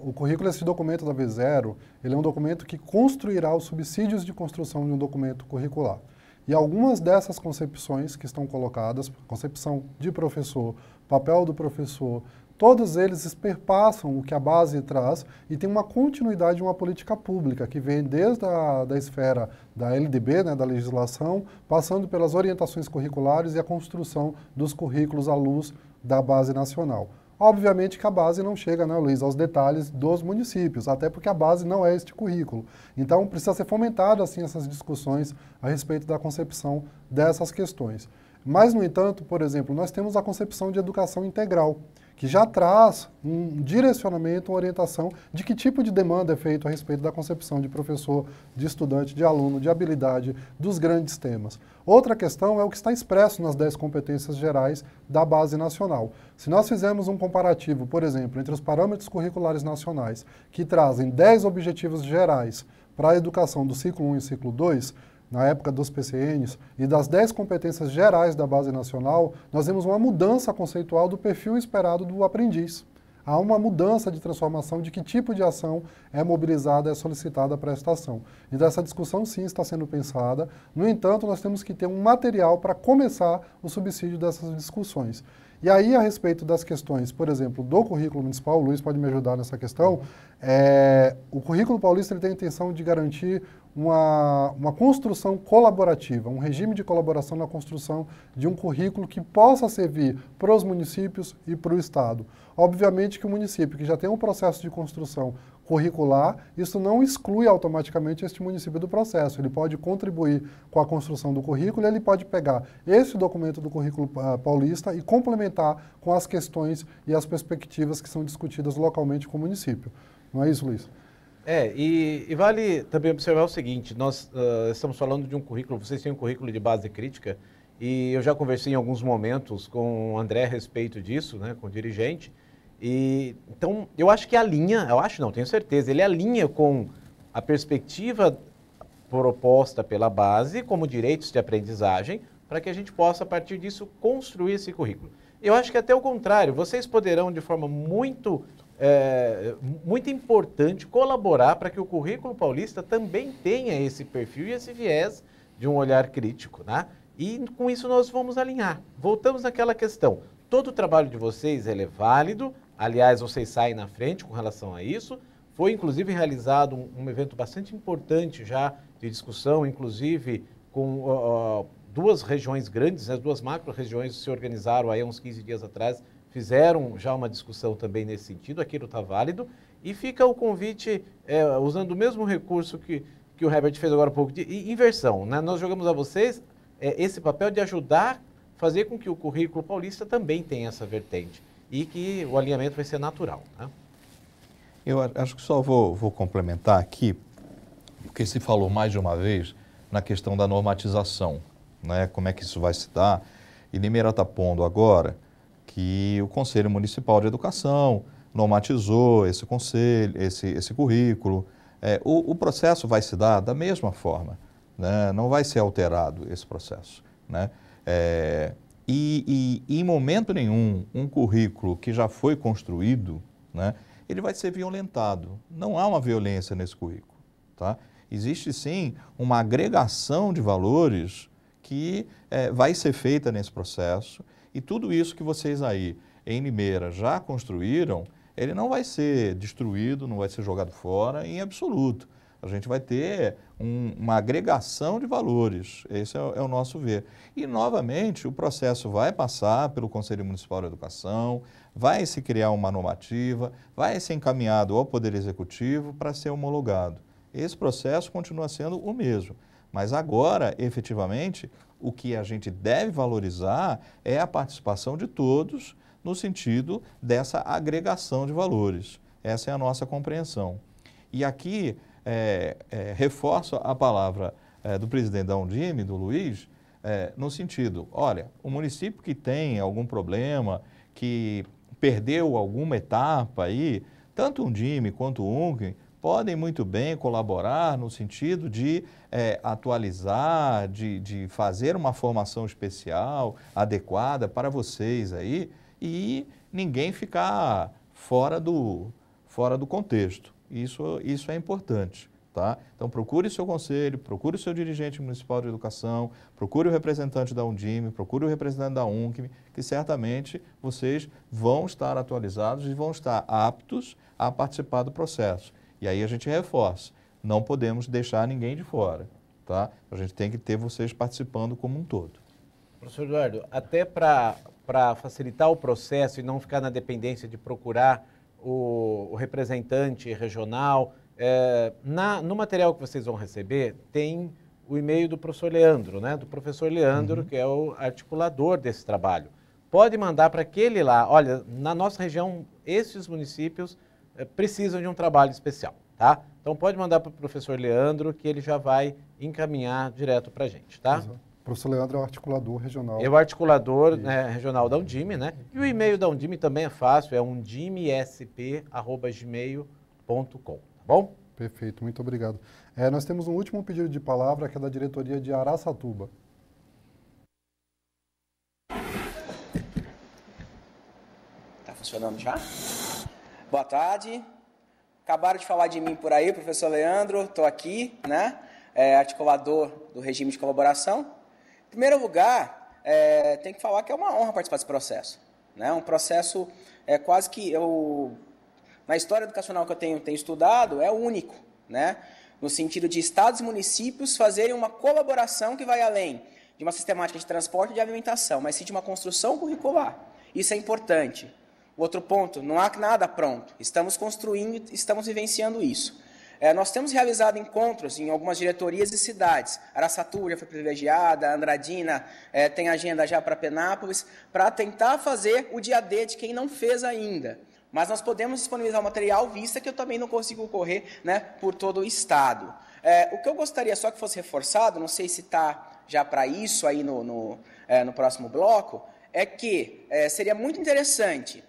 O currículo, esse documento da V0, ele é um documento que construirá os subsídios de construção de um documento curricular. E algumas dessas concepções que estão colocadas, concepção de professor, papel do professor, todos eles perpassam o que a base traz e tem uma continuidade de uma política pública que vem desde da esfera da LDB, né, da legislação, passando pelas orientações curriculares e a construção dos currículos à luz da base nacional. Obviamente que a base não chega, né, Luiz, aos detalhes dos municípios, até porque a base não é este currículo. Então, precisa ser fomentado, assim, essas discussões a respeito da concepção dessas questões. Mas, no entanto, por exemplo, nós temos a concepção de educação integral, que já traz um direcionamento, uma orientação de que tipo de demanda é feito a respeito da concepção de professor, de estudante, de aluno, de habilidade, dos grandes temas. Outra questão é o que está expresso nas 10 competências gerais da base nacional. Se nós fizermos um comparativo, por exemplo, entre os parâmetros curriculares nacionais, que trazem 10 objetivos gerais para a educação do ciclo 1 e ciclo 2, na época dos PCNs, e das 10 competências gerais da Base Nacional, nós vemos uma mudança conceitual do perfil esperado do aprendiz. Há uma mudança de transformação de que tipo de ação é mobilizada, é solicitada para esta ação. Então, essa discussão, sim, está sendo pensada. No entanto, nós temos que ter um material para começar o subsídio dessas discussões. E aí, a respeito das questões, por exemplo, do currículo municipal, o Luiz pode me ajudar nessa questão, o currículo paulista ele tem a intenção de garantir uma construção colaborativa, um regime de colaboração na construção de um currículo que possa servir para os municípios e para o Estado. Obviamente que o município que já tem um processo de construção curricular, isso não exclui automaticamente este município do processo. Ele pode contribuir com a construção do currículo, ele pode pegar esse documento do currículo paulista e complementar com as questões e as perspectivas que são discutidas localmente com o município. Não é isso, Luiz? E vale também observar o seguinte, nós estamos falando de um currículo, vocês têm um currículo de base crítica, e eu já conversei em alguns momentos com o André a respeito disso, né, com o dirigente, e então eu acho que tenho certeza, ele alinha com a perspectiva proposta pela base como direitos de aprendizagem, para que a gente possa, a partir disso, construir esse currículo. Eu acho que até o contrário, vocês poderão, de forma muito importante, colaborar para que o currículo paulista também tenha esse perfil e esse viés de um olhar crítico, né? E com isso nós vamos alinhar. Voltamos naquela questão, todo o trabalho de vocês ele é válido, aliás, vocês saem na frente com relação a isso. Foi, inclusive, realizado um evento bastante importante já de discussão, inclusive com duas regiões grandes, as duas macro-regiões se organizaram aí há uns 15 dias atrás, fizeram já uma discussão também nesse sentido, aquilo está válido, e fica o convite, usando o mesmo recurso que o Herbert fez agora há pouco, de inversão, né? Nós jogamos a vocês esse papel de ajudar, fazer com que o currículo paulista também tenha essa vertente, e que o alinhamento vai ser natural, né? Eu acho que só vou complementar aqui, porque se falou mais de uma vez na questão da normatização, né? Como é que isso vai se dar, e Limeira está pondo agora que o Conselho Municipal de Educação normatizou esse conselho, esse currículo. O processo vai se dar da mesma forma, né? Não vai ser alterado esse processo, né? E em momento nenhum, um currículo que já foi construído, né, ele vai ser violentado. Não há uma violência nesse currículo, tá? Existe sim uma agregação de valores que vai ser feita nesse processo. E tudo isso que vocês aí em Limeira já construíram, ele não vai ser destruído, não vai ser jogado fora em absoluto. A gente vai ter uma agregação de valores, esse é o nosso ver. E, novamente, o processo vai passar pelo Conselho Municipal de Educação, vai se criar uma normativa, vai ser encaminhado ao Poder Executivo para ser homologado. Esse processo continua sendo o mesmo, mas agora, efetivamente, o que a gente deve valorizar é a participação de todos no sentido dessa agregação de valores. Essa é a nossa compreensão. E aqui, reforço a palavra do presidente da Undime, do Luiz, no sentido, olha, o município que tem algum problema, que perdeu alguma etapa aí, tanto Undime quanto o UNCG, podem muito bem colaborar no sentido de atualizar, de fazer uma formação especial, adequada para vocês aí, e ninguém ficar fora do contexto. Isso é importante, tá? Então procure o seu conselho, procure o seu dirigente municipal de educação, procure o representante da Undime, procure o representante da UNCG, que certamente vocês vão estar atualizados e vão estar aptos a participar do processo. E aí a gente reforça, não podemos deixar ninguém de fora, tá? A gente tem que ter vocês participando como um todo. Professor Eduardo, até para facilitar o processo e não ficar na dependência de procurar o representante regional, no material que vocês vão receber tem o e-mail do professor Leandro, né? Do professor Leandro, que é o articulador desse trabalho. Pode mandar para aquele lá, olha, na nossa região, esses municípios precisam de um trabalho especial, tá? Então pode mandar para o professor Leandro que ele já vai encaminhar direto para a gente, tá? Exato. O professor Leandro é o articulador regional. É o articulador regional da Undime, né? E o e-mail da Undime também é fácil, é undimesp@gmail.com, tá bom? Perfeito, muito obrigado. Nós temos um último pedido de palavra, que é da diretoria de Araçatuba. Está funcionando já? Boa tarde. Acabaram de falar de mim por aí, professor Leandro, estou aqui, né? Articulador do regime de colaboração. Em primeiro lugar, tem que falar que é uma honra participar desse processo. Né? Um processo quase que, na história educacional que eu tenho estudado, é único, né? No sentido de estados e municípios fazerem uma colaboração que vai além de uma sistemática de transporte e de alimentação, mas sim de uma construção curricular. Isso é importante. Outro ponto, não há nada pronto. Estamos construindo, estamos vivenciando isso. Nós temos realizado encontros em algumas diretorias e cidades. Araçatuba já foi privilegiada, Andradina tem agenda já para Penápolis, para tentar fazer o dia D de quem não fez ainda. Mas nós podemos disponibilizar o material, vista que eu também não consigo correr, né, por todo o estado. O que eu gostaria só que fosse reforçado, não sei se está já para isso aí no próximo bloco, é que seria muito interessante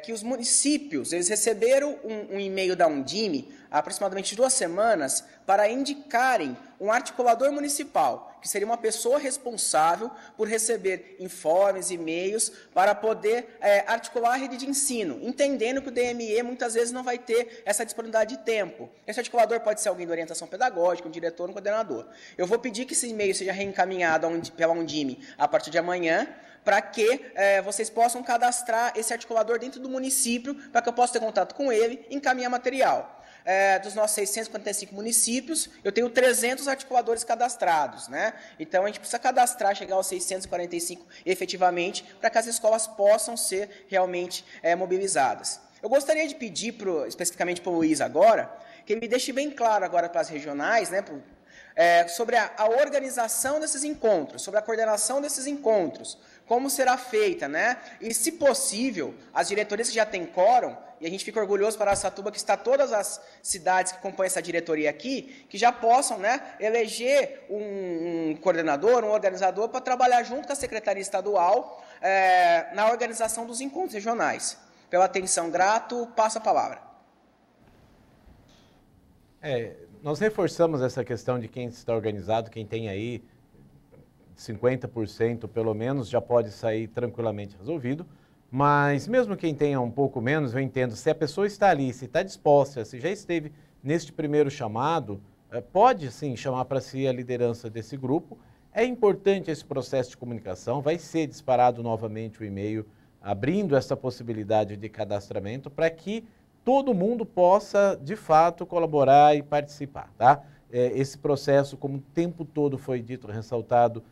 que os municípios, eles receberam um e-mail da Undime, há aproximadamente 2 semanas, para indicarem um articulador municipal, que seria uma pessoa responsável por receber informes, e-mails, para poder articular a rede de ensino, entendendo que o DME muitas vezes não vai ter essa disponibilidade de tempo. Esse articulador pode ser alguém da orientação pedagógica, um diretor, um coordenador. Eu vou pedir que esse e-mail seja reencaminhado pela Undime a partir de amanhã, para que vocês possam cadastrar esse articulador dentro do município, para que eu possa ter contato com ele e encaminhar material. Dos nossos 645 municípios, eu tenho 300 articuladores cadastrados, né? Então, a gente precisa cadastrar, chegar aos 645 efetivamente, para que as escolas possam ser realmente mobilizadas. Eu gostaria de pedir, especificamente para o Luiz agora, que ele me deixe bem claro agora para as regionais, né, sobre a organização desses encontros, sobre a coordenação desses encontros, como será feita, né? E, se possível, as diretorias que já têm quórum, e a gente fica orgulhoso para Araçatuba que está todas as cidades que compõem essa diretoria aqui, que já possam, né, eleger um coordenador, um organizador, para trabalhar junto com a Secretaria Estadual na organização dos encontros regionais. Pela atenção, grato, passo a palavra. Nós reforçamos essa questão de quem está organizado, quem tem aí 50% pelo menos já pode sair tranquilamente resolvido, mas mesmo quem tenha um pouco menos, eu entendo, se a pessoa está ali, se está disposta, se já esteve neste primeiro chamado, pode sim chamar para si a liderança desse grupo. É importante esse processo de comunicação, vai ser disparado novamente o e-mail, abrindo essa possibilidade de cadastramento para que todo mundo possa, de fato, colaborar e participar, tá? Esse processo, como o tempo todo foi dito, ressaltado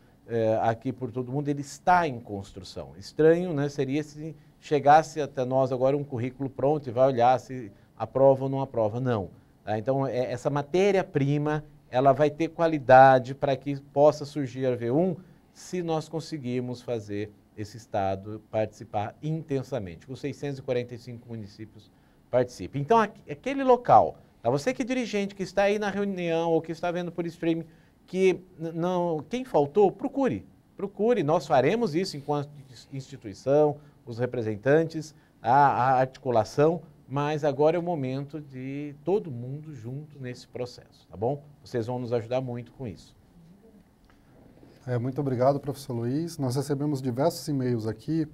aqui por todo mundo, ele está em construção. Estranho, né, seria se chegasse até nós agora um currículo pronto e vai olhar se aprova ou não aprova. Não. Tá? Então, essa matéria-prima, ela vai ter qualidade para que possa surgir a V1 se nós conseguirmos fazer esse estado participar intensamente. Os 645 municípios participem. Então, aquele local, tá? Você que é dirigente, que está aí na reunião ou que está vendo por streaming, quem faltou, procure, nós faremos isso enquanto instituição, os representantes, a articulação, mas agora é o momento de todo mundo junto nesse processo, tá bom? Vocês vão nos ajudar muito com isso. Muito obrigado, professor Luiz. Nós recebemos diversos e-mails aqui,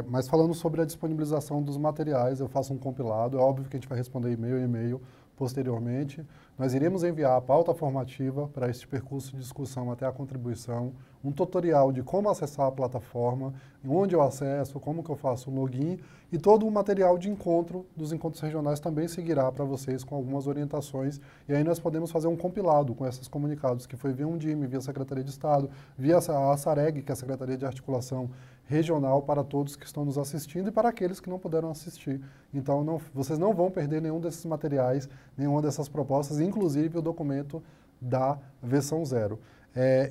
mas falando sobre a disponibilização dos materiais, eu faço um compilado, é óbvio que a gente vai responder e-mail posteriormente. Nós iremos enviar a pauta formativa para este percurso de discussão até a contribuição, um tutorial de como acessar a plataforma, onde eu acesso, como que eu faço o login, e todo o material de encontro dos encontros regionais também seguirá para vocês com algumas orientações, e aí nós podemos fazer um compilado com esses comunicados, que foi via Undime, via Secretaria de Estado, via a SAREG, que é a Secretaria de Articulação Regional, para todos que estão nos assistindo e para aqueles que não puderam assistir. Então, vocês não vão perder nenhum desses materiais, nenhuma dessas propostas, inclusive o documento da versão 0.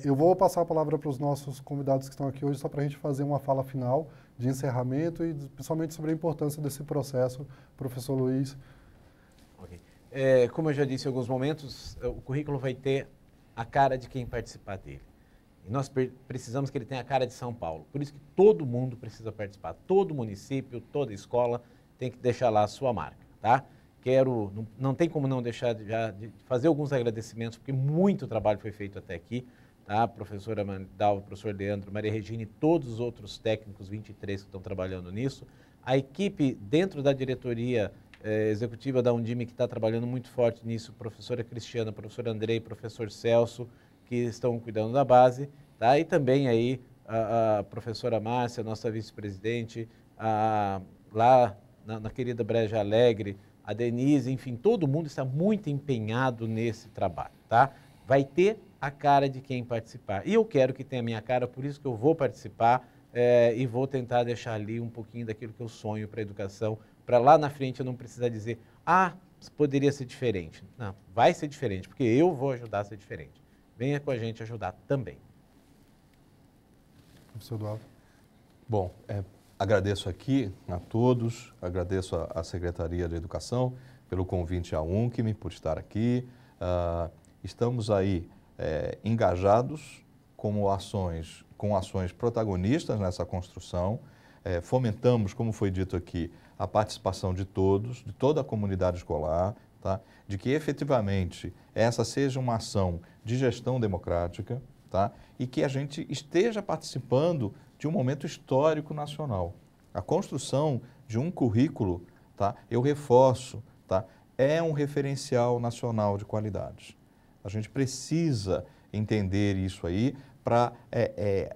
Eu vou passar a palavra para os nossos convidados que estão aqui hoje, só para a gente fazer uma fala final de encerramento e principalmente sobre a importância desse processo. Professor Luiz. Okay. Como eu já disse em alguns momentos, o currículo vai ter a cara de quem participar dele. E nós precisamos que ele tenha a cara de São Paulo. Por isso que todo mundo precisa participar. Todo município, toda escola tem que deixar lá a sua marca, tá? não tem como não deixar de fazer alguns agradecimentos, porque muito trabalho foi feito até aqui, tá? A professora Dalva, o professor Leandro, Maria Regina e todos os outros técnicos, 23 que estão trabalhando nisso. A equipe dentro da diretoria executiva da Undime que está trabalhando muito forte nisso, professora Cristiana, professor Andrei, professor Celso, que estão cuidando da base, tá? E também aí a professora Márcia, nossa vice-presidente, lá na querida Breja Alegre, a Denise, enfim, todo mundo está muito empenhado nesse trabalho, tá? Vai ter a cara de quem participar. E eu quero que tenha a minha cara, por isso que eu vou participar e vou tentar deixar ali um pouquinho daquilo que eu sonho para a educação, para lá na frente eu não precisar dizer, poderia ser diferente. Não, vai ser diferente, porque eu vou ajudar a ser diferente. Venha com a gente ajudar também. Professor Eduardo. Bom, agradeço aqui a todos, agradeço à Secretaria de Educação pelo convite à UNCM, por estar aqui. Estamos aí engajados com ações protagonistas nessa construção. Fomentamos, como foi dito aqui, a participação de todos, de toda a comunidade escolar, tá? De que efetivamente essa seja uma ação de gestão democrática, tá? E que a gente esteja participando de um momento histórico nacional. A construção de um currículo, tá? Eu reforço, tá? É um referencial nacional de qualidade. A gente precisa entender isso aí para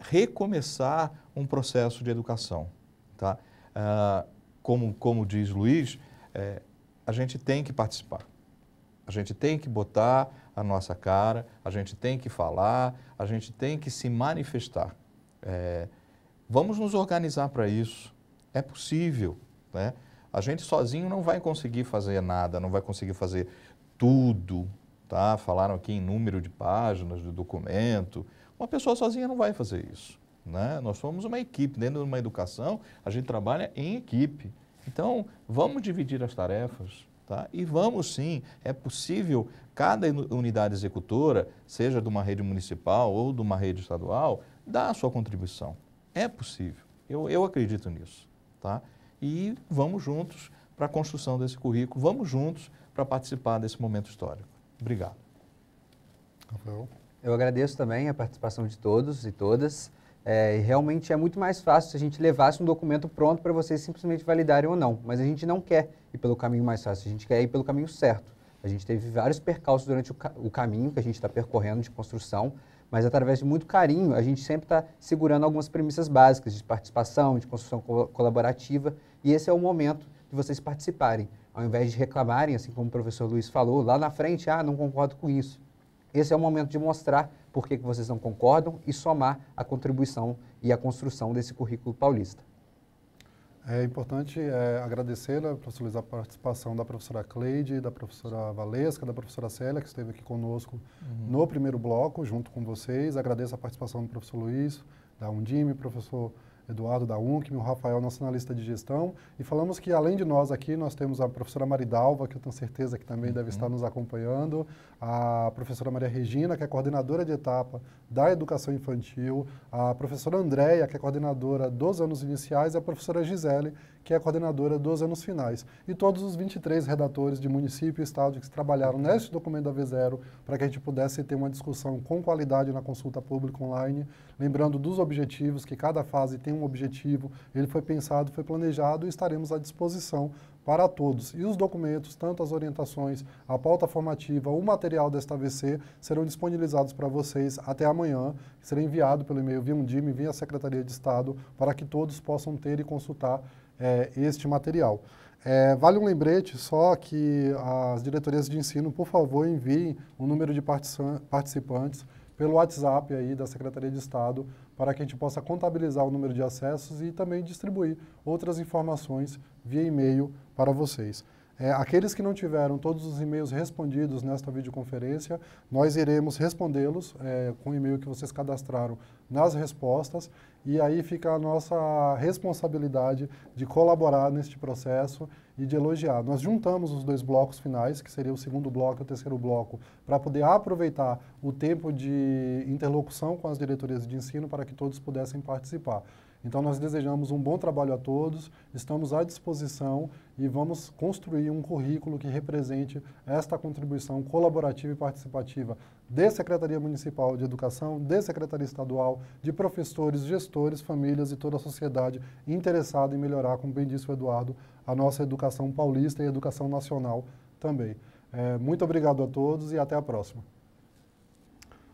recomeçar um processo de educação, tá? Como diz Luiz, a gente tem que participar. A gente tem que botar a nossa cara, a gente tem que falar, a gente tem que se manifestar. Vamos nos organizar para isso. É possível, né? A gente sozinho não vai conseguir fazer nada, não vai conseguir fazer tudo, tá? Falaram aqui em número de páginas do documento. Uma pessoa sozinha não vai fazer isso, né? Nós somos uma equipe. Dentro de uma educação, a gente trabalha em equipe. Então, vamos dividir as tarefas, tá? E vamos sim, é possível cada unidade executora, seja de uma rede municipal ou de uma rede estadual, dar a sua contribuição. É possível. Eu acredito nisso, tá? E vamos juntos para a construção desse currículo, vamos juntos para participar desse momento histórico. Obrigado. Rafael. Eu agradeço também a participação de todos e todas. Realmente é muito mais fácil se a gente levasse um documento pronto para vocês simplesmente validarem ou não. Mas a gente não quer ir pelo caminho mais fácil, a gente quer ir pelo caminho certo. A gente teve vários percalços durante o caminho que a gente está percorrendo de construção, mas através de muito carinho, a gente sempre está segurando algumas premissas básicas de participação, de construção colaborativa, e esse é o momento de vocês participarem. Ao invés de reclamarem, assim como o professor Luiz falou, lá na frente, não concordo com isso. Esse é o momento de mostrar por que vocês não concordam e somar a contribuição e a construção desse currículo paulista. É importante agradecer, professor Luiz, a participação da professora Cleide, da professora Valesca, da professora Célia, que esteve aqui conosco no primeiro bloco, junto com vocês. Agradeço a participação do professor Luiz, da Undime, professor Eduardo da UNCM, o Rafael, nosso analista de gestão. E falamos que, além de nós aqui, nós temos a professora Maridalva, que eu tenho certeza que também deve estar nos acompanhando, a professora Maria Regina, que é coordenadora de etapa da educação infantil, a professora Andréia, que é coordenadora dos anos iniciais, e a professora Gisele, que é coordenadora dos anos finais. E todos os 23 redatores de município e estado que trabalharam neste documento da V0 para que a gente pudesse ter uma discussão com qualidade na consulta pública online, lembrando dos objetivos, que cada fase tem um objetivo, ele foi pensado, foi planejado e estaremos à disposição para todos. E os documentos, tanto as orientações, a pauta formativa, o material desta AVC, serão disponibilizados para vocês até amanhã, será enviado pelo e-mail via Undime, via Secretaria de Estado, para que todos possam ter e consultar este material. Vale um lembrete só que as diretorias de ensino, por favor, enviem o número de participantes pelo WhatsApp aí da Secretaria de Estado, para que a gente possa contabilizar o número de acessos e também distribuir outras informações via e-mail para vocês. Aqueles que não tiveram todos os e-mails respondidos nesta videoconferência, nós iremos respondê-los com o e-mail que vocês cadastraram nas respostas, e aí fica a nossa responsabilidade de colaborar neste processo e de elogiar. Nós juntamos os dois blocos finais, que seria o segundo bloco e o terceiro bloco, para poder aproveitar o tempo de interlocução com as diretorias de ensino para que todos pudessem participar. Então, nós desejamos um bom trabalho a todos, estamos à disposição e vamos construir um currículo que represente esta contribuição colaborativa e participativa de Secretaria Municipal de Educação, de Secretaria Estadual, de professores, gestores, famílias e toda a sociedade interessada em melhorar, como bem disse o Eduardo, a nossa educação paulista e a educação nacional também. Muito obrigado a todos e até a próxima.